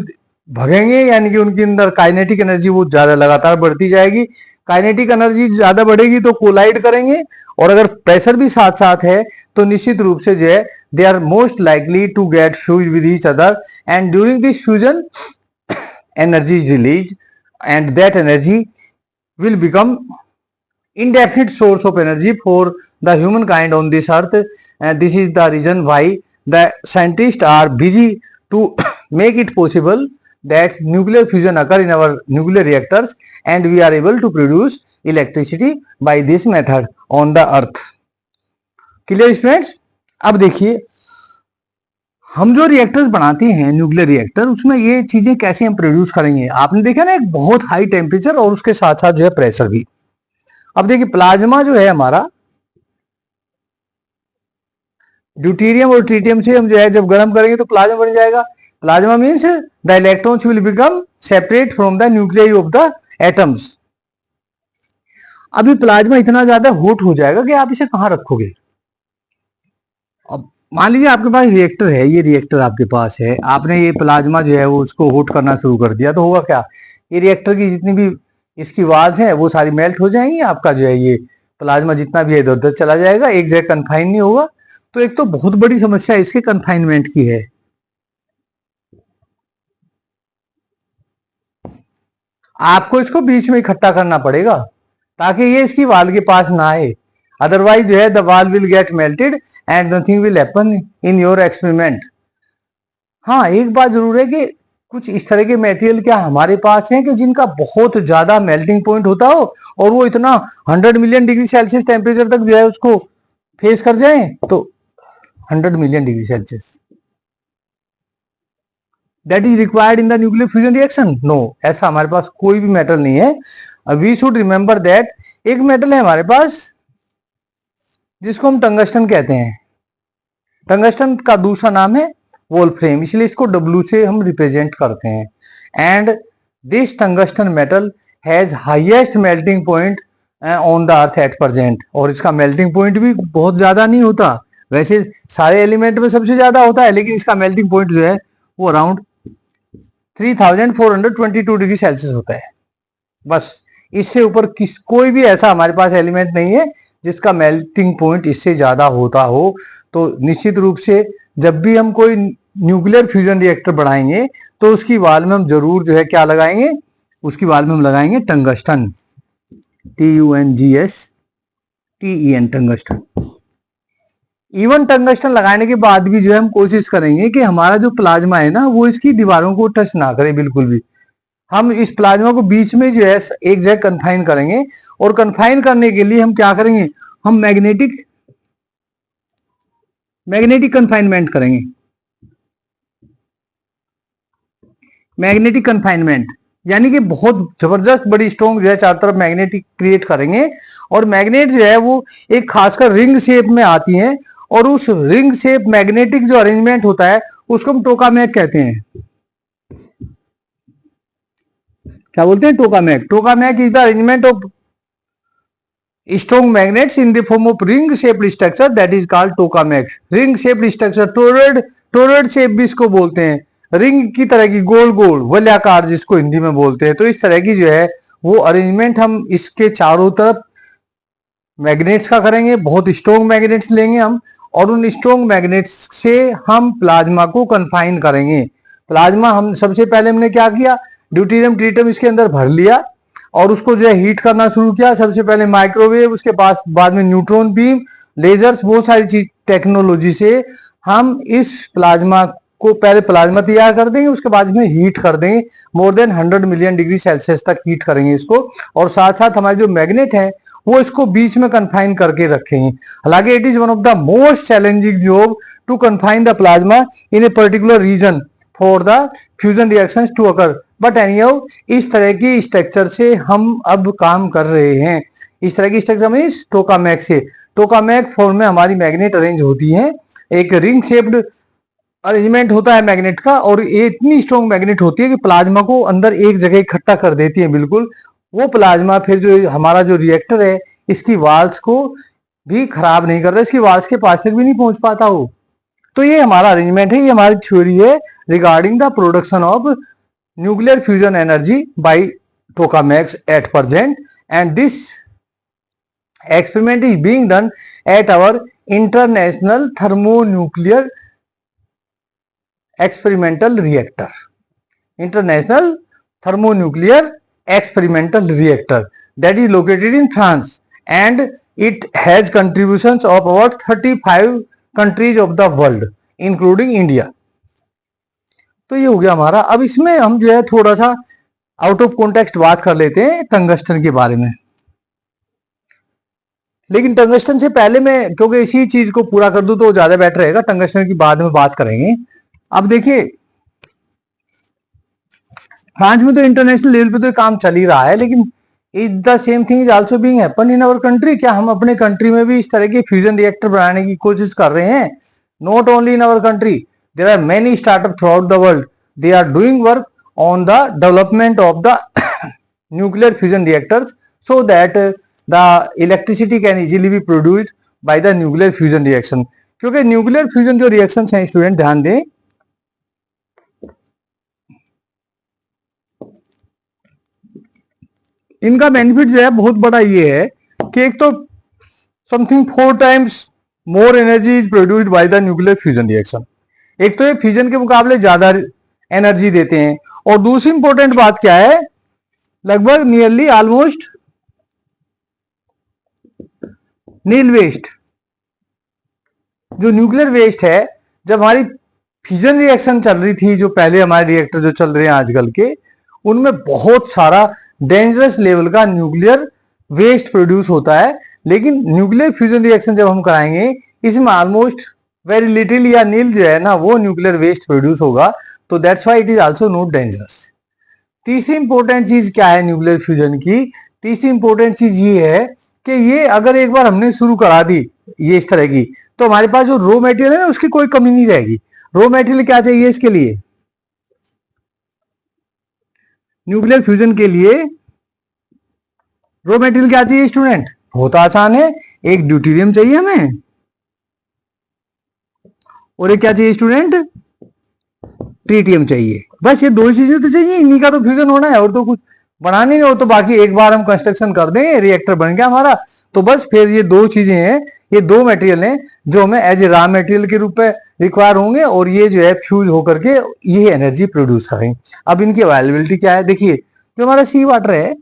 भगेंगे, यानी कि उनके अंदर काइनेटिक एनर्जी वो ज्यादा लगातार बढ़ती जाएगी। काइनेटिक एनर्जी ज्यादा बढ़ेगी तो कोलाइड करेंगे, और अगर प्रेशर भी साथ साथ है तो निश्चित रूप से जो है they are most likely to get fused with each other, and during this fusion energy is released, and that energy will become indefinite source of energy for the humankind on this earth. And this is the reason why the scientists are busy to make it possible that nuclear fusion occur in our nuclear reactors, and we are able to produce electricity by this method on the earth. Clear students? अब देखिए, हम जो reactors बनाते हैं nuclear reactor, उसमें ये चीजें कैसे हम प्रोड्यूस करेंगे। आपने देखा ना, एक बहुत हाई टेम्परेचर और उसके साथ साथ जो है प्रेशर भी। अब देखिए, प्लाज्मा जो है हमारा, ड्यूटेरियम और ट्रिटियम से हम जो है जब गर्म करेंगे तो प्लाज्मा बन जाएगा। Plasma means the electrons will become separate from the nuclei of the atoms. अभी प्लाज्मा इतना ज्यादा हॉट हो जाएगा कि आप इसे कहां रखोगे। अब मान लीजिए आपके पास रिएक्टर है, ये रिएक्टर आपके पास है, आपने ये प्लाज्मा जो है वो उसको हॉट करना शुरू कर दिया, तो होगा क्या? ये रिएक्टर की जितनी भी इसकी वाल्स हैं वो सारी मेल्ट हो जाएंगी, आपका जो है ये प्लाज्मा जितना भी है इधर उधर चला जाएगा, एक जगह कन्फाइन नहीं होगा। तो एक तो बहुत बड़ी समस्या इसके कन्फाइनमेंट की है। आपको इसको बीच में इकट्ठा करना पड़ेगा ताकि ये इसकी वाल के पास ना आए, अदरवाइज जो है द वाल will get melted and nothing will happen in your experiment. हाँ, एक बात जरूर है कि कुछ इस तरह के मटेरियल क्या हमारे पास हैं कि जिनका बहुत ज्यादा मेल्टिंग पॉइंट होता हो और वो इतना 100 मिलियन डिग्री सेल्सियस टेम्परेचर तक जो है उसको फेस कर जाए? तो 100 million degree Celsius that is required in the nuclear fusion reaction? No, ऐसा हमारे पास कोई भी मेटल नहीं है। वी शुड रिमेंबर दैट एक मेटल है हमारे पास जिसको हम टंगस्टन कहते हैं। टंगस्टन का दूसरा नाम है वोल्फ्रेम, इसलिए इसको W से हम रिप्रेजेंट करते हैं। And this tungsten metal has highest melting point on the earth at present, और इसका मेल्टिंग पॉइंट भी बहुत ज्यादा नहीं होता। वैसे सारे एलिमेंट में सबसे ज्यादा होता है, लेकिन इसका मेल्टिंग पॉइंट जो है वो अराउंड 3422 डिग्री सेल्सियस होता है। बस इससे ऊपर कोई भी ऐसा हमारे पास एलिमेंट नहीं है जिसका मेल्टिंग पॉइंट इससे ज्यादा होता हो। तो निश्चित रूप से जब भी हम कोई न्यूक्लियर फ्यूजन रिएक्टर बनाएंगे तो उसकी वाल में हम जरूर जो है क्या लगाएंगे, उसकी वाल में हम लगाएंगे tungsten, TUNGSTEN, tungsten. Even tungsten लगाने के बाद भी जो है हम कोशिश करेंगे कि हमारा जो प्लाज्मा है ना वो इसकी दीवारों को टच ना करे बिल्कुल भी। हम इस प्लाज्मा को बीच में जो है एक जगह कन्फाइन करेंगे, और कन्फाइन करने के लिए हम क्या करेंगे, हम मैग्नेटिक कन्फाइनमेंट करेंगे। मैग्नेटिक कन्फाइनमेंट यानी कि बहुत जबरदस्त बड़ी स्ट्रॉन्ग जो है चारों तरफ मैग्नेटिक क्रिएट करेंगे, और मैग्नेट जो है वो एक खासकर रिंग शेप में आती है, और उस रिंग शेप मैग्नेटिक जो अरेंजमेंट होता है उसको हम टोकामैक कहते हैं। क्या बोलते हैं? Tokamak. Tokamak is the arrangement of strong magnets in the form of ring shaped structure that is called tokamak। ring shaped structure, toroid shape भी इसको बोलते हैं, रिंग की तरह की गोल गोल वलयाकार जिसको हिंदी में बोलते हैं। तो इस तरह की जो है वो अरेंजमेंट हम इसके चारों तरफ मैग्नेट्स का करेंगे, बहुत स्ट्रॉन्ग मैग्नेट्स लेंगे हम, और उन स्ट्रॉन्ग मैग्नेट्स से हम प्लाज्मा को कन्फाइन करेंगे। प्लाज्मा हम सबसे पहले हमने क्या किया, ड्यूटेरियम ट्रिटियम इसके अंदर भर लिया और उसको जो है हीट करना शुरू किया। सबसे पहले माइक्रोवेव, उसके बाद में न्यूट्रॉन बीम, लेजर्स, बहुत सारी चीज टेक्नोलॉजी से हम इस प्लाज्मा को पहले प्लाज्मा तैयार कर देंगे, उसके बाद में हीट कर देंगे, more than 100 million degree Celsius तक हीट करेंगे इसको, और साथ साथ हमारे जो मैग्नेट है वो इसको बीच में कन्फाइन करके रखेंगे। हालांकि it is one of the most challenging job to confine the plasma in a particular region for the fusion reactions to occur, but anyhow इस तरह की स्ट्रक्चर से हम अब काम कर रहे हैं। इस तरह की स्ट्रक्चर में इस टोकामैक से, टोकामैक फॉर्म में हमारी मैग्नेट अरेंज होती है, एक रिंग शेप्ड अरेंजमेंट होता है मैग्नेट का, और ये इतनी स्ट्रॉन्ग मैग्नेट होती है कि प्लाज्मा को अंदर एक जगह इकट्ठा कर देती है बिल्कुल। वो प्लाज्मा फिर जो हमारा जो रिएक्टर है इसकी वाल्स को भी खराब नहीं कर रहा, इसकी वाल्स के पास तक भी नहीं पहुंच पाता हो। तो ये हमारा अरेंजमेंट है, ये हमारी थ्योरी है regarding the production of nuclear fusion energy by tokamaks at present, and this experiment is being done at our international thermonuclear experimental reactor, international thermonuclear experimental reactor that is located in France, and it has contributions of about 35 countries of the world including India। तो ये हो गया हमारा। अब इसमें हम जो है थोड़ा सा आउट ऑफ कॉन्टेक्स्ट बात कर लेते हैं टंगस्टन के बारे में, लेकिन टंगस्टन से पहले मैं क्योंकि इसी चीज को पूरा कर दूं तो ज्यादा बेटर रहेगा, टंगस्टन की बाद में बात करेंगे। अब देखिए फ्रांस में तो इंटरनेशनल लेवल पे तो काम चल ही रहा है, लेकिन is the same thing is also being happen in our country. क्या हम अपने कंट्री में भी इस तरह के फ्यूजन रिएक्टर बनाने की कोशिश कर रहे हैं? Not only in our country, there are many startup throughout the world, they are doing work on the development of the nuclear fusion reactors so that the electricity can easily be produced by the nuclear fusion reaction। क्योंकि nuclear fusion जो reaction हैं student ध्यान दें, इनका benefit जो है बहुत बड़ा ये है कि एक तो something 4 times more energy is produced by the nuclear fusion reaction. एक तो ये फ्यूजन के मुकाबले ज्यादा एनर्जी देते हैं, और दूसरी इंपॉर्टेंट बात क्या है, लगभग नियरली ऑलमोस्ट नील वेस्ट, जो न्यूक्लियर वेस्ट है, जब हमारी फिजन रिएक्शन चल रही थी, जो पहले हमारे रिएक्टर जो चल रहे हैं आजकल के, उनमें बहुत सारा डेंजरस लेवल का न्यूक्लियर वेस्ट प्रोड्यूस होता है। लेकिन न्यूक्लियर फ्यूजन रिएक्शन जब हम कराएंगे, इसमें ऑलमोस्ट वेरी लिटिल या नील जो है ना, वो न्यूक्लियर वेस्ट प्रोड्यूस होगा। तो that's why it is also not dangerous. तीसरी इंपॉर्टेंट चीज क्या है न्यूक्लियर फ्यूजन की? तीसरी इंपॉर्टेंट चीज ये है कि ये अगर एक बार हमने शुरू करा दी ये इस तरह की, तो हमारे पास जो रॉ मटेरियल है ना, उसकी कोई कमी नहीं रहेगी। रॉ मटेरियल क्या चाहिए इसके लिए? न्यूक्लियर फ्यूजन के लिए रॉ मटेरियल क्या चाहिए स्टूडेंट? बहुत आसान है, एक ड्यूटेरियम चाहिए हमें, और एक क्या चाहिए स्टूडेंट? ट्रीटियम चाहिए। बस ये दो चीजें तो चाहिए, इन्हीं का तो फ्यूजन होना है, और तो कुछ बनाना नहीं हो। तो बाकी एक बार हम कंस्ट्रक्शन कर दें, रिएक्टर बन गया हमारा, तो बस फिर ये दो चीजें हैं, ये दो मटेरियल हैं जो हमें एज ए रॉ मटेरियल के रूप में रिक्वायर होंगे, और ये जो है फ्यूज होकर के ये एनर्जी प्रोड्यूस करेंगे। अब इनकी अवेलेबिलिटी क्या है? देखिए, जो हमारा सी वाटर है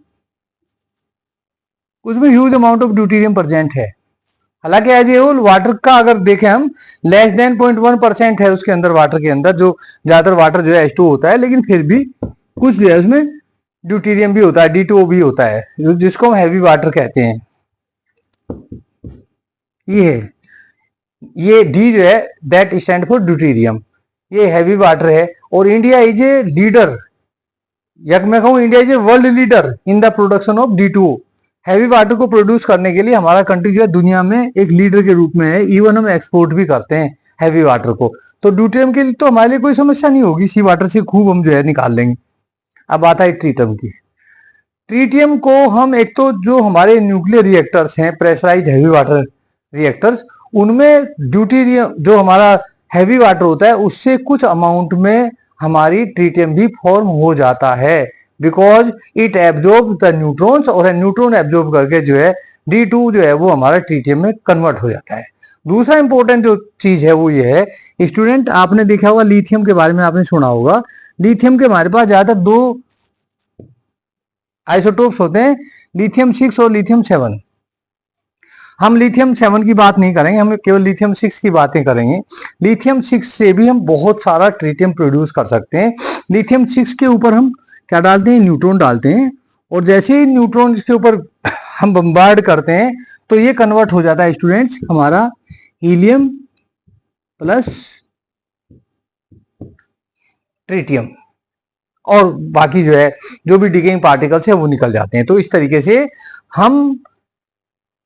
उसमें huge amount of deuterium present है। हालांकि एज ए होल वाटर का अगर देखें हम, लेस देन 0.1% है उसके अंदर, वाटर के अंदर जो ज्यादातर वाटर जो है H2 होता है, लेकिन फिर भी कुछ जो है उसमें ड्यूटेरियम भी होता है, D2O भी होता है, जिसको हम हैवी वाटर कहते हैं। ये है, ये डी जो है दैट स्टैंड फॉर ड्यूटेरियम, ये हैवी वाटर है। और इंडिया इज ए लीडर, या मैं कहूं India is a world leader in the production of D2O। Heavy water को प्रोड्यूस करने के लिए हमारा कंट्री जो है दुनिया में एक लीडर के रूप में है। इवन हम एक्सपोर्ट भी करते हैं हैवी वाटर को। तो ड्यूटेरियम के लिए तो हमारे लिए कोई समस्या नहीं होगी, सी वाटर से खूब हम जो है निकाल लेंगे। अब आता है ट्रीटियम की। ट्रीटियम को हम, एक तो जो हमारे न्यूक्लियर रिएक्टर्स हैं, प्रेशराइज हैवी वाटर रिएक्टर्स, उनमें ड्यूटेरियम जो हमारा हैवी वाटर होता है उससे कुछ अमाउंट में हमारी ट्रीटियम भी फॉर्म हो जाता है, because it absorb the neutrons, और न्यूट्रॉन एब्जॉर्ब करके जो है D2 जो है वो हमारा ट्रीटियम में कन्वर्ट हो जाता है। दूसरा इंपॉर्टेंट जो चीज है वो ये है स्टूडेंट, आपने देखा होगा लिथियम के बारे में, आपने सुना होगा लिथियम के हमारे पास ज्यादातर दो आइसोटोप्स होते हैं, लिथियम 6 और लिथियम 7। हम लिथियम 7 की बात नहीं करेंगे, हम केवल लिथियम 6 की बातें करेंगे। लिथियम 6 से भी हम बहुत सारा ट्रीटियम प्रोड्यूस कर सकते हैं। लिथियम 6 के ऊपर हम क्या डालते हैं? न्यूट्रॉन डालते हैं, और जैसे ही न्यूट्रॉन इसके ऊपर हम बम्बार्ड करते हैं तो ये कन्वर्ट हो जाता है स्टूडेंट्स हमारा हीलियम प्लस ट्रीटियम, और बाकी जो है जो भी डिकेइंग पार्टिकल्स है वो निकल जाते हैं। तो इस तरीके से हम,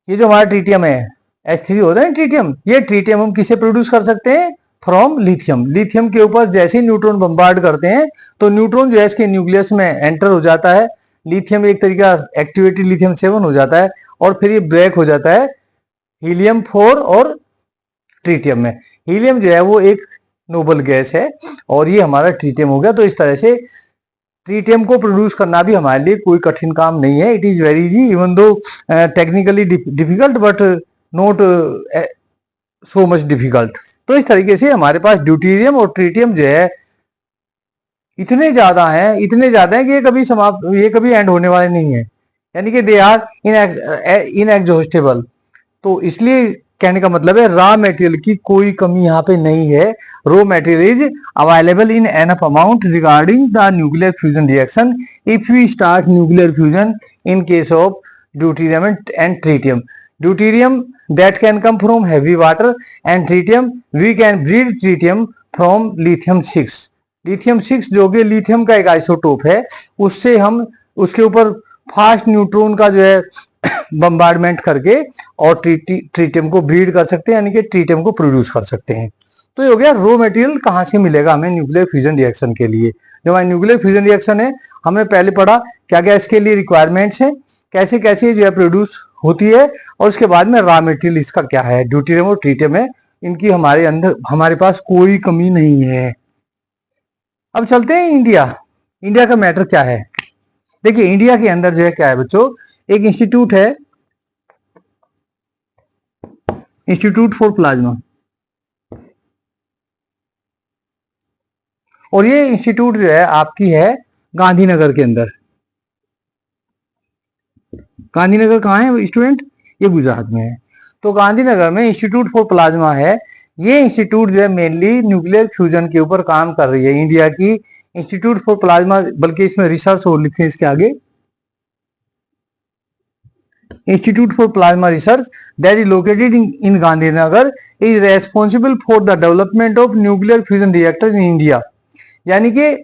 ये जो हमारा ट्रीटियम है H3 होता है ट्रीटियम, ये ट्रीटियम हम किसे प्रोड्यूस कर सकते हैं? From lithium. लिथियम के ऊपर जैसे ही न्यूट्रॉन बम्बार्ड करते हैं तो न्यूट्रॉन जो है इसके न्यूक्लियस में एंटर हो जाता है, लिथियम एक तरीका एक्टिवेटेड लिथियम 7 हो जाता है, और फिर ये ब्रेक हो जाता है हीलियम 4 और ट्रीटियम में। हीलियम जो है वो एक नोबल गैस है, और ये हमारा ट्रीटियम हो गया। तो इस तरह से ट्रीटियम को प्रोड्यूस करना भी हमारे लिए कोई कठिन काम नहीं है। It is very easy, even though technically difficult, but not so much difficult. तो इस तरीके से हमारे पास ड्यूटेरियम और ट्रीटियम जो है इतने ज्यादा हैं, इतने ज्यादा हैं कि ये कभी एंड होने वाले नहीं है, यानी कि दे आर इनएग्जॉस्टेबल। तो इसलिए कहने का मतलब है रॉ मटेरियल की कोई कमी यहाँ पे नहीं है। Raw material is available in enough amount regarding the nuclear fusion reaction if we start nuclear fusion in case of deuterium and tritium. Deuterium that can come from heavy water, and tritium we can breed tritium from lithium 6। lithium 6 जो कि lithium का एक isotope है, उससे हम उसके ऊपर fast neutron का जो है बम्बार्डमेंट करके और ट्रीटियम को ब्रीड कर सकते हैं, यानी कि ट्रीटियम को प्रोड्यूस कर सकते हैं। तो ये हो गया रॉ मटेरियल कहाँ से मिलेगा हमें न्यूक्लियर फ्यूजन रिएक्शन के लिए। जो हमारा न्यूक्लियर फ्यूजन रिएक्शन है, हमने पहले पढ़ा क्या क्या इसके लिए रिक्वायरमेंट्स है, कैसे कैसे जो है प्रोड्यूस होती है, और उसके बाद में रॉ मटेरियल इसका क्या है, ड्यूटेरियम और ट्रीटियम है, इनकी हमारे अंदर हमारे पास कोई कमी नहीं है। अब चलते हैं इंडिया। इंडिया का मैटर क्या है? देखिए इंडिया के अंदर जो है क्या है बच्चों, एक इंस्टीट्यूट है, इंस्टीट्यूट फॉर प्लाज्मा, और ये इंस्टीट्यूट जो है आपकी है गांधीनगर के अंदर। गांधीनगर कहाँ है स्टूडेंट? ये गुजरात में है। तो गांधीनगर में इंस्टीट्यूट फॉर प्लाज्मा है। ये इंस्टीट्यूट जो है मेनली न्यूक्लियर फ्यूजन के ऊपर काम कर रही है, इंडिया की इंस्टीट्यूट फॉर प्लाज्मा, बल्कि इसमें रिसर्च और लिखे इसके आगे, institute for plasma research that is located in Gandhinagar is responsible for the development of nuclear fusion reactor in India. यानी कि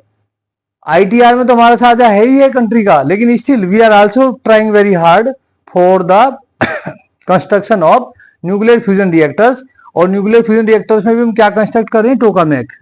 आईटीआर में तो हमारा साझा है ही है कंट्री का, लेकिन still we are also trying very hard for the construction of nuclear fusion reactors. और न्यूक्लियर फ्यूजन रिएक्टर्स में भी हम क्या कंस्ट्रक्ट कर रहे हैं, टोकामेक।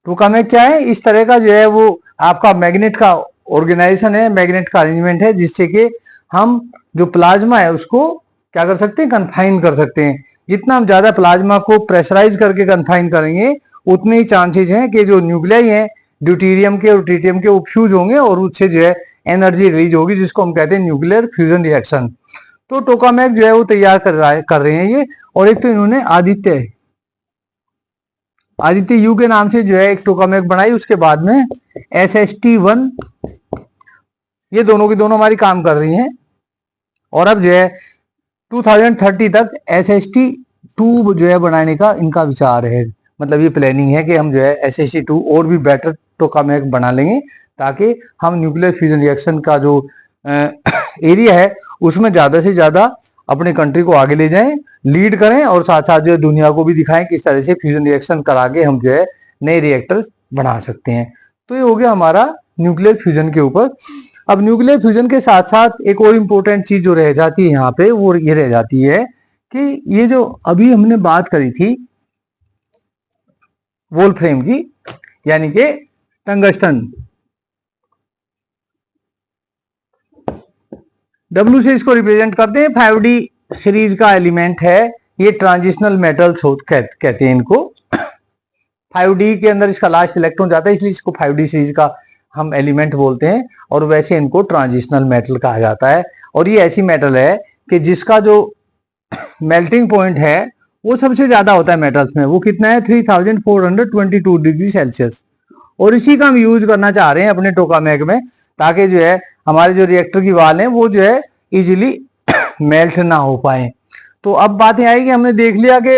टोकामेक क्या है, इस तरह का जो है वो आपका मैग्नेट का ऑर्गेनाइजेशन है, मैग्नेट का अरेंजमेंट है, जिससे कि हम जो प्लाज्मा है उसको क्या कर सकते हैं, कन्फाइन कर सकते हैं। जितना हम ज्यादा प्लाज्मा को प्रेशराइज करके कन्फाइन करेंगे उतने ही चांसेस हैं कि जो न्यूक्लियाई हैं ड्यूटीरियम के और ट्रीटियम के वो फ्यूज होंगे और उससे जो है एनर्जी रिलीज होगी, जिसको हम कहते हैं न्यूक्लियर फ्यूजन रिएक्शन। तो टोकामेक जो है वो तैयार कर रहे हैं ये। और एक तो इन्होंने आदित्य यू के नाम से जो है एक टोकामेक बनाई, उसके बाद में SST-1, ये दोनों की दोनों हमारी काम कर रही हैं। और अब जो है 2030 तक SST-2 जो है बनाने का इनका विचार है, मतलब ये प्लानिंग है कि हम जो है SST-2 और भी बेटर टोकामेक बना लेंगे, ताकि हम न्यूक्लियर फ्यूजन रिएक्शन का जो एरिया है उसमें ज्यादा से ज्यादा अपने कंट्री को आगे ले जाएं, लीड करें, और साथ साथ जो है दुनिया को भी दिखाएं किस तरह से फ्यूजन रिएक्शन करा के हम जो है नए रिएक्टर बना सकते हैं। तो ये हो गया हमारा न्यूक्लियर फ्यूजन के ऊपर। अब न्यूक्लियर फ्यूजन के साथ साथ एक और इम्पोर्टेंट चीज जो रह जाती है यहाँ पे, वो ये रह जाती है कि ये जो अभी हमने बात करी थी वोल्फ्रेम की, यानी कि टंगस्टन, W से इसको रिप्रेजेंट करते हैं। 5D सीरीज का एलिमेंट है ये, ट्रांजिशनल मेटल्स कहते हैं इनको। 5D के अंदर इसका लास्ट इलेक्ट्रॉन जाता है, इसलिए इसको 5D सीरीज का हम एलिमेंट बोलते हैं। और वैसे इनको ट्रांजिशनल मेटल कहा जाता है। और ये ऐसी मेटल है कि जिसका जो मेल्टिंग पॉइंट है वो सबसे ज्यादा होता है मेटल्स में। वो कितना है, 3422 डिग्री सेल्सियस। और इसी का हम यूज करना चाह रहे हैं अपने टोकामेक में, ताकि जो है हमारे जो रिएक्टर की वाल हैं वो जो है इजीली मेल्ट ना हो पाए। तो अब बातें आई कि हमने देख लिया कि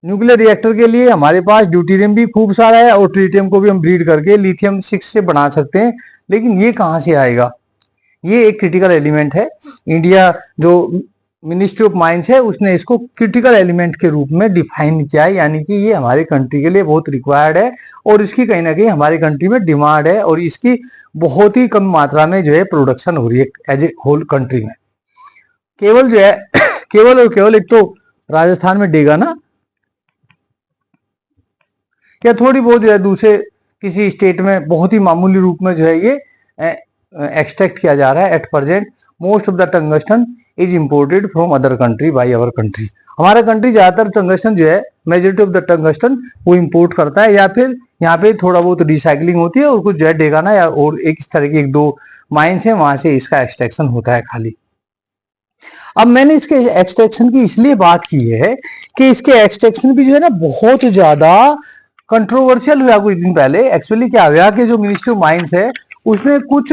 न्यूक्लियर रिएक्टर के लिए हमारे पास ड्यूटेरियम भी खूब सारा है और ट्रिटियम को भी हम ब्रीड करके लिथियम 6 से बना सकते हैं। लेकिन ये कहां से आएगा, ये एक क्रिटिकल एलिमेंट है। इंडिया जो मिनिस्ट्री ऑफ माइंस है उसने इसको क्रिटिकल एलिमेंट के रूप में डिफाइन किया है, यानी कि ये हमारे कंट्री के लिए बहुत रिक्वायर्ड है और इसकी कहीं ना कहीं हमारे कंट्री में डिमांड है, और इसकी बहुत ही कम मात्रा में जो है प्रोडक्शन हो रही है एज ए होल कंट्री में। केवल जो है केवल और केवल एक तो राजस्थान में डेगा ना, या थोड़ी बहुत जो है दूसरे किसी स्टेट में बहुत ही मामूली रूप में जो है ये एक्सट्रैक्ट किया जा रहा है। At present most of the tungsten is imported from other country by our country. हमारा कंट्री ज्यादातर टंगस्टन जो है, मेजोरिटी ऑफ द टंगस्टन वो इम्पोर्ट करता है, या फिर यहाँ पे थोड़ा बहुत रिसाइकलिंग होती है और कुछ जो है डेगाना या और एक इस तरह की 1-2 माइंस है, वहां से इसका एक्सट्रैक्शन होता है खाली। अब मैंने इसके एक्सट्रैक्शन की इसलिए बात की है कि इसके एक्सट्रैक्शन भी जो है ना बहुत ज्यादा कंट्रोवर्शियल हुआ कुछ दिन पहले। एक्चुअली क्या हुआ कि जो मिनिस्ट्री ऑफ माइंस है उसने कुछ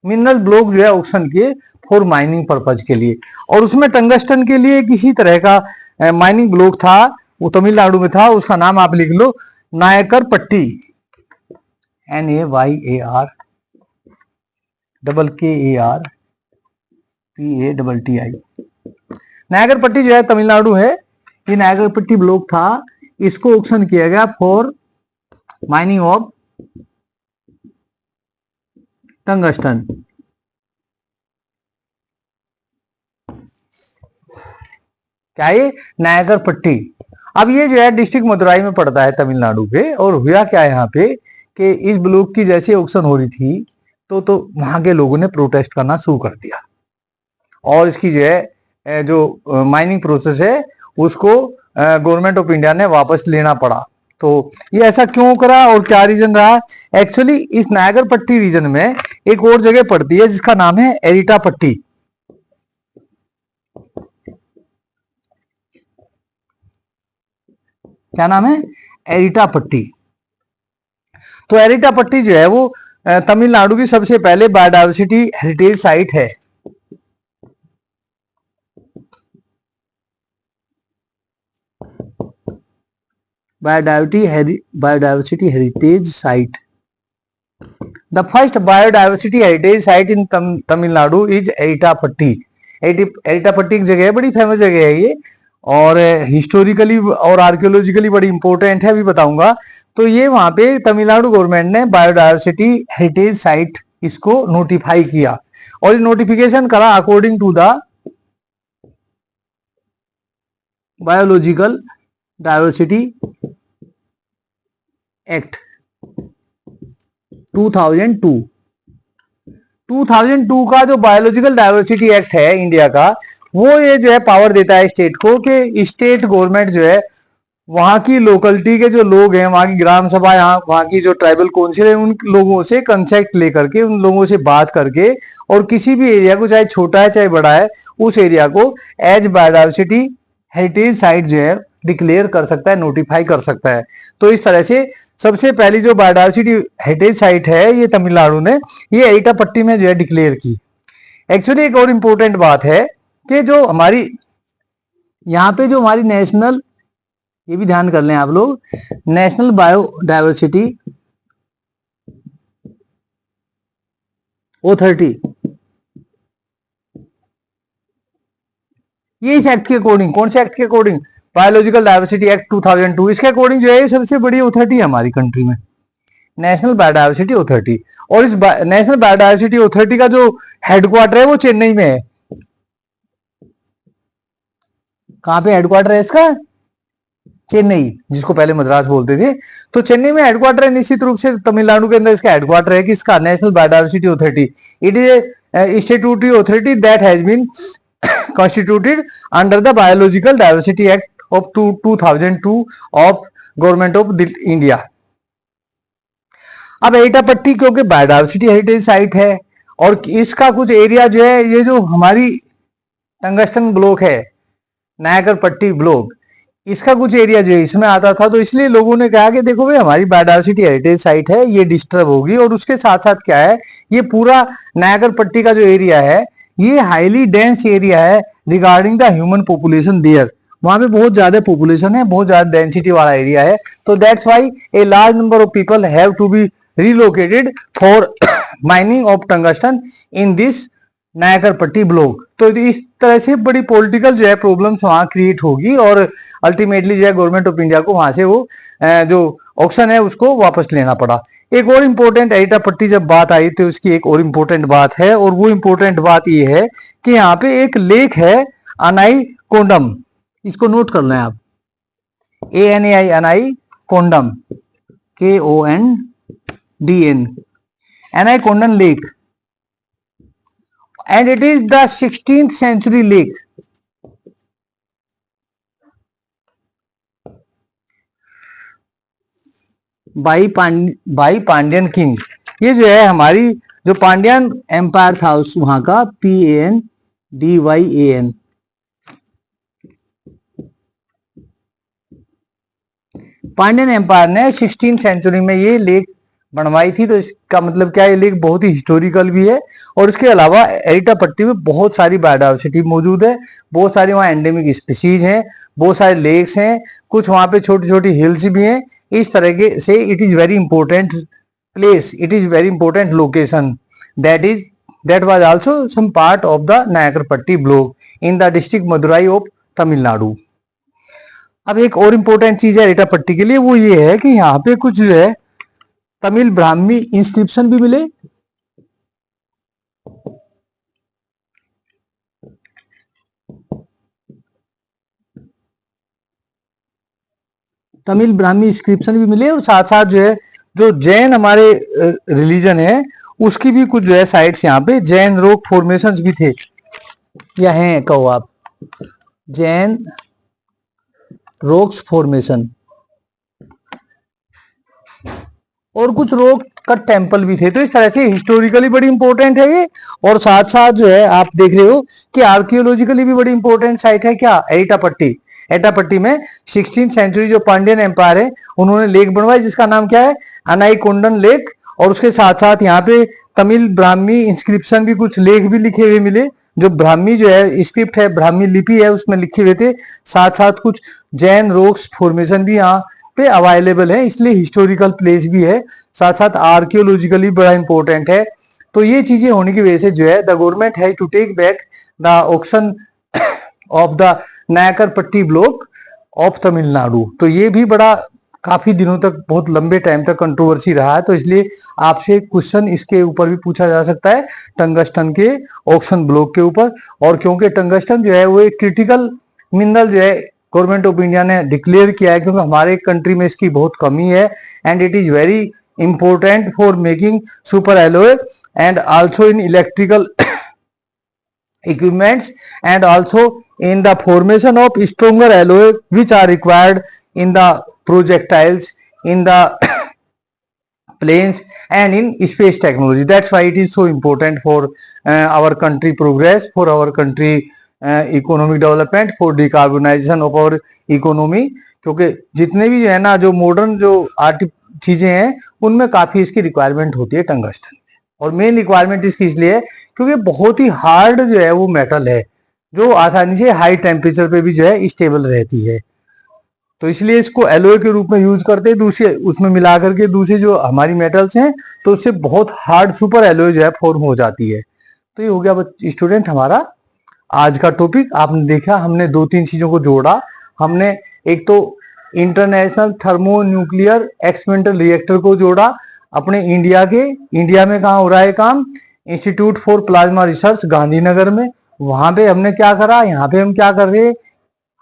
मिनरल ब्लॉक जो है ऑक्शन किए फॉर माइनिंग पर्पज के लिए, और उसमें टंगस्टन के लिए किसी तरह का माइनिंग ब्लॉक था, वो तमिलनाडु में था। उसका नाम आप लिख लो, नायकर पट्टी, NAYAR KARPATTI। नायकर पट्टी जो है तमिलनाडु है, ये नायकर पट्टी ब्लॉक था। इसको ऑक्शन किया गया फॉर माइनिंग ऑफ टंगस्टन। क्या ये नायकर पट्टी। अब ये जो है डिस्ट्रिक्ट मदुराई में पड़ता है तमिलनाडु पे। और हुआ क्या है यहाँ पे कि इस ब्लॉक की जैसे ऑक्शन हो रही थी तो वहां के लोगों ने प्रोटेस्ट करना शुरू कर दिया, और इसकी जो है जो माइनिंग प्रोसेस है उसको गवर्नमेंट ऑफ इंडिया ने वापस लेना पड़ा। तो ये ऐसा क्यों करा और क्या रीजन रहा? एक्चुअली इस नायगर पट्टी रीजन में एक और जगह पड़ती है जिसका नाम है एरिटा पट्टी। क्या नाम है? एरिटा पट्टी। तो एरिटा पट्टी जो है वो तमिलनाडु की सबसे पहले बायोडायवर्सिटी हेरिटेज साइट है। Biodiversity heritage site. The first biodiversity heritage site in Tamil Nadu is Etapatti. Etapatti एक जगह है, बड़ी फेमस जगह है ये, और हिस्टोरिकली और आर्कियोलॉजिकली बड़ी इंपॉर्टेंट है, अभी बताऊंगा। तो ये वहां पे तमिलनाडु गवर्नमेंट ने बायोडाइवर्सिटी हेरिटेज साइट इसको नोटिफाई किया, और ये नोटिफिकेशन करा according to the biological diversity act 2002। 2002 का जो बायोलॉजिकल डाइवर्सिटी एक्ट है इंडिया का, वो ये जो है पावर देता है स्टेट को कि स्टेट गवर्नमेंट जो है वहां की लोकलिटी के जो लोग हैं, वहां की ग्राम सभा, यहाँ वहां की जो ट्राइबल काउंसिल है, उन लोगों से कंसेंट लेकर के, उन लोगों से बात करके, और किसी भी एरिया को, चाहे छोटा है चाहे बड़ा है, उस एरिया को एज बायोडाइवर्सिटी हेरिटेज साइट जो है डिक्लेयर कर सकता है, नोटिफाई कर सकता है। तो इस तरह से सबसे पहली जो बायोडाइवर्सिटी हेरिटेज साइट है ये तमिलनाडु ने ये एटापट्टी में जो है डिक्लेयर की। एक्चुअली एक और इम्पोर्टेंट बात है कि जो हमारी यहाँ पे जो हमारी नेशनल, ये भी ध्यान कर लें आप लोग, नेशनल बायोडाइवर्सिटी ऑथोरिटी, ये इस एक्ट के अकॉर्डिंग, कौन से एक्ट के अकॉर्डिंग, बायोलॉजिकल डाइवर्सिटी एक्ट 2002, इसके अकॉर्डिंग जो है ये सबसे बड़ी ऑथोरिटी है हमारी कंट्री में, नेशनल बायोडाइवर्सिटी ऑथोरिटी। और इस नेशनल बायोडाइवर्सिटी ऑथोरिटी का जो हेडक्वार्टर है वो चेन्नई में है। कहां पे हेडक्वार्टर है इसका? चेन्नई, जिसको पहले मद्रास बोलते थे। तो चेन्नई में हेडक्वार्टर है, निश्चित रूप से तमिलनाडु के अंदर इसका हेडक्वार्टर है, किसका? National biodiversity authority. It is a statutory authority that has been constituted under the Biological Diversity Act of 2002 of Government of India। अब एटापट्टी क्योंकि बायोडाइवर्सिटी हेरिटेज साइट है, और इसका कुछ एरिया जो है, ये जो हमारी टंगस्टन ब्लॉक है, नायकर पट्टी ब्लॉक, इसका कुछ एरिया जो है इसमें आता था। तो इसलिए लोगों ने कहा कि देखो भाई हमारी बायोडाइवर्सिटी हेरिटेज साइट है, ये डिस्टर्ब होगी, और उसके साथ साथ क्या है, ये पूरा नायकर पट्टी का जो एरिया है ये हाईली डेंस एरिया है regarding the human population there, वहां पे बहुत ज्यादा पॉपुलेशन है, बहुत ज्यादा डेंसिटी वाला एरिया है। तो that's why a large number of people have to be relocated for mining of tungsten in this Nayakkarpatti block. तो इस तरह से बड़ी पॉलिटिकल जो है प्रॉब्लम्स वहां क्रिएट होगी, और अल्टीमेटली जो है गवर्नमेंट ऑफ इंडिया को वहां से वो जो ऑक्शन है उसको वापस लेना पड़ा। एक और इम्पोर्टेंट एटापट्टी जब बात आई तो उसकी एक और इम्पोर्टेंट बात है, और वो इम्पोर्टेंट बात ये है कि यहाँ पे एक लेक है अनाई कोंडम, इसको नोट करना है आप, ANAI Anai Kondam, KONDN, Anai Kondan lake, and it is the 16th century lake। By Pandyan king, ये जो है हमारी जो पांड्यन एम्पायर था उस वहां का, PANDYAN, पांड्यन एम्पायर ने 16th सेंचुरी में ये लेक बनवाई थी। तो इसका मतलब क्या है, ये लेक बहुत ही हिस्टोरिकल भी है, और इसके अलावा एटापट्टी में बहुत सारी बायोडाइवर्सिटी मौजूद है, बहुत सारी वहाँ एंडेमिक स्पीसीज हैं, बहुत सारे लेक्स हैं, कुछ वहाँ पे छोटी छोटी हिल्स भी हैं। इस तरह के से it is very important place, it is very important location, that was also some part of the Nayakarpatti block in the district Madurai of Tamil Nadu. अब एक और इम्पोर्टेंट चीज है एटापट्टी के लिए, वो ये है कि यहाँ पे कुछ जो है तमिल ब्राह्मी इंस्क्रिप्शन भी मिले, तमिल ब्राह्मी इंस्क्रिप्शन भी मिले, और साथ साथ जो है जो जैन हमारे रिलीजन है उसकी भी कुछ जो है साइट्स यहाँ पे, जैन रॉक फॉर्मेशंस भी थे या हैं, कहो आप, जैन रॉक्स फॉर्मेशन, और कुछ रॉक का टेम्पल भी थे। तो इस तरह से हिस्टोरिकली बड़ी इंपॉर्टेंट है ये, और साथ साथ जो है आप देख रहे हो कि आर्कियोलॉजिकली भी बड़ी इंपॉर्टेंट साइट है। क्या? एटापट्टी। एटापट्टी में 16th सेंचुरी जो पांड्यन एम्पायर है उन्होंने लेक बनवाई, जिसका नाम क्या है? अनाईकोंडन लेक। और उसके साथ साथ यहाँ पे तमिल ब्राह्मी इंस्क्रिप्शन भी, कुछ लेख भी लिखे हुए मिले, जो ब्राह्मी जो है स्क्रिप्ट है, ब्राह्मी लिपि है, उसमें लिखे हुए थे। साथ साथ कुछ जैन रॉक्स फॉर्मेशन भी यहाँ पे अवेलेबल है, इसलिए हिस्टोरिकल प्लेस भी है, साथ साथ आर्कियोलॉजिकली बड़ा इंपॉर्टेंट है। तो ये चीजें होने की वजह से जो है the government has to take back the auction of the Nayakkarpatti block of Tamil Nadu. तो ये भी बड़ा काफी दिनों तक, बहुत लंबे टाइम तक कंट्रोवर्सी रहा है। तो इसलिए आपसे क्वेश्चन इसके ऊपर भी पूछा जा सकता है, टंगस्टन के ऑक्शन ब्लॉक के ऊपर। और क्योंकि टंगस्टन जो है वो एक क्रिटिकल मिनरल जो है गवर्नमेंट ऑफ इंडिया ने डिक्लेयर किया है, क्योंकि हमारे कंट्री में इसकी बहुत कमी है and it is very important for making super alloy and also in electrical equipments and also in the formation of stronger alloy which are required in the projectiles, in the planes and in space technology. That's why it is so important for our country progress, for our country economic development, for decarbonization of our economy. क्योंकि जितने भी है ना जो modern जो चीजें हैं उनमें काफी इसकी रिक्वायरमेंट होती है टंगस्टन। और मेन रिक्वायरमेंट इसकी इसलिए है क्योंकि बहुत ही हार्ड जो है वो मेटल है, जो आसानी से हाई टेम्परेचर पे भी जो है स्टेबल रहती है। तो इसलिए इसको एलॉय के रूप में यूज करते हैं, दूसरे उसमें मिला करके दूसरे जो हमारी मेटल्स हैं, तो उससे बहुत हार्ड सुपर एलॉय जो है फॉर्म हो जाती है। तो ये हो गया स्टूडेंट हमारा आज का टॉपिक। आपने देखा हमने 2-3 चीजों को जोड़ा। हमने एक तो international thermo nuclear experimental reactor को जोड़ा अपने इंडिया में कहाँ हो रहा है काम, institute for plasma research Gandhinagar में। वहां पे हमने क्या करा, यहाँ पे हम क्या कर रहे हैं,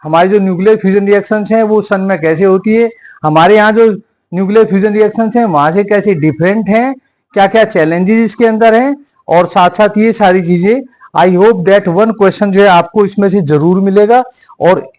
हमारी जो न्यूक्लियर फ्यूजन रिएक्शंस हैं वो सन में कैसे होती है, हमारे यहाँ जो न्यूक्लियर फ्यूजन रिएक्शंस हैं वहां से कैसे डिफरेंट हैं, क्या क्या चैलेंजेस इसके अंदर हैं, और साथ साथ ये सारी चीजें। I hope that one question जो है आपको इसमें से जरूर मिलेगा, और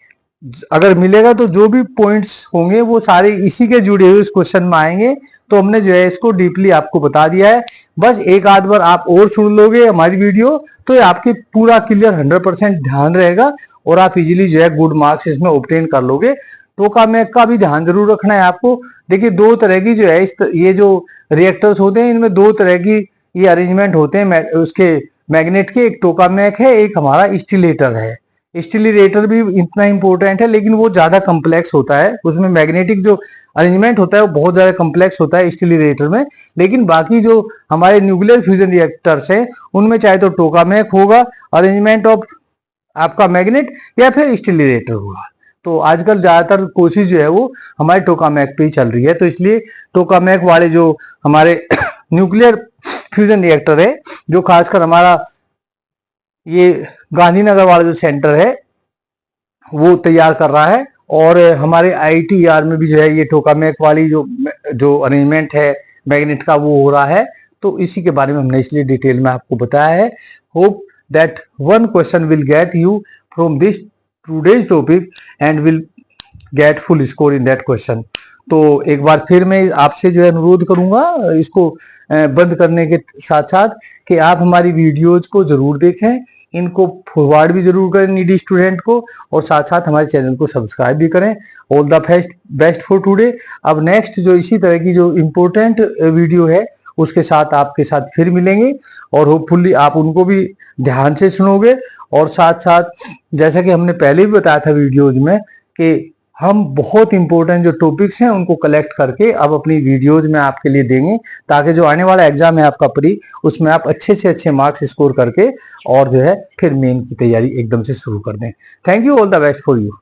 अगर मिलेगा तो जो भी पॉइंट्स होंगे वो सारे इसी के जुड़े हुए इस क्वेश्चन में आएंगे। तो हमने जो है इसको डीपली आपको बता दिया है। बस एक आध बार आप और सुन लोगे हमारी वीडियो तो ये आपके पूरा क्लियर 100% ध्यान रहेगा और आप इजीली जो है गुड मार्क्स इसमें ऑब्टेन कर लोगे। टोकामेक का भी ध्यान जरूर रखना है आपको। देखिए 2 तरह की जो है ये जो रिएक्टर्स होते हैं इनमें 2 तरह की ये अरेंजमेंट होते हैं उसके मैग्नेट के। एक टोकामेक है, एक हमारा स्टिलेटर है। स्टिलेटर भी इतना इंपॉर्टेंट है लेकिन वो ज्यादा कम्प्लेक्स होता है, उसमें मैग्नेटिक जो अरेंजमेंट होता है वो बहुत ज्यादा कम्प्लेक्स होता है स्टिलेटर में। लेकिन बाकी जो हमारे न्यूक्लियर फ्यूजन रिएक्टर्स हैं उनमें चाहे तो टोकामेक होगा अरेंजमेंट ऑफ आपका मैग्नेट, या फिर स्टिलेटर होगा। तो आजकल ज्यादातर कोशिश जो है वो हमारे टोकामेक पे ही चल रही है। तो इसलिए टोकामेक वाले जो हमारे न्यूक्लियर फ्यूजन रिएक्टर है, जो खासकर हमारा ये गांधीनगर वाला जो सेंटर है वो तैयार कर रहा है, और हमारे IITR में भी जो है ये टोकामेक वाली जो अरेंजमेंट है मैग्नेट का वो हो रहा है। तो इसी के बारे में हमने इसलिए डिटेल में आपको बताया है। Hope that one question will get you from this today's topic and will get full score in that question. तो एक बार फिर मैं आपसे जो है अनुरोध करूंगा इसको बंद करने के साथ साथ कि आप हमारी वीडियोज को जरूर देखें, इनको फॉरवर्ड भी जरूर करें नीडी स्टूडेंट को, और साथ साथ हमारे चैनल को सब्सक्राइब भी करें। All the best for today. अब नेक्स्ट जो इसी तरह की जो इम्पोर्टेंट वीडियो है उसके साथ आपके साथ फिर मिलेंगे, और होपफुली आप उनको भी ध्यान से सुनोगे। और साथ साथ जैसा कि हमने पहले भी बताया था वीडियोज में कि हम बहुत इंपॉर्टेंट जो टॉपिक्स हैं उनको कलेक्ट करके अब अपनी वीडियोज में आपके लिए देंगे, ताकि जो आने वाला एग्जाम है आपका प्री, उसमें आप अच्छे से अच्छे मार्क्स स्कोर करके और जो है फिर मेन की तैयारी एकदम से शुरू कर दें। Thank you, all the best for you.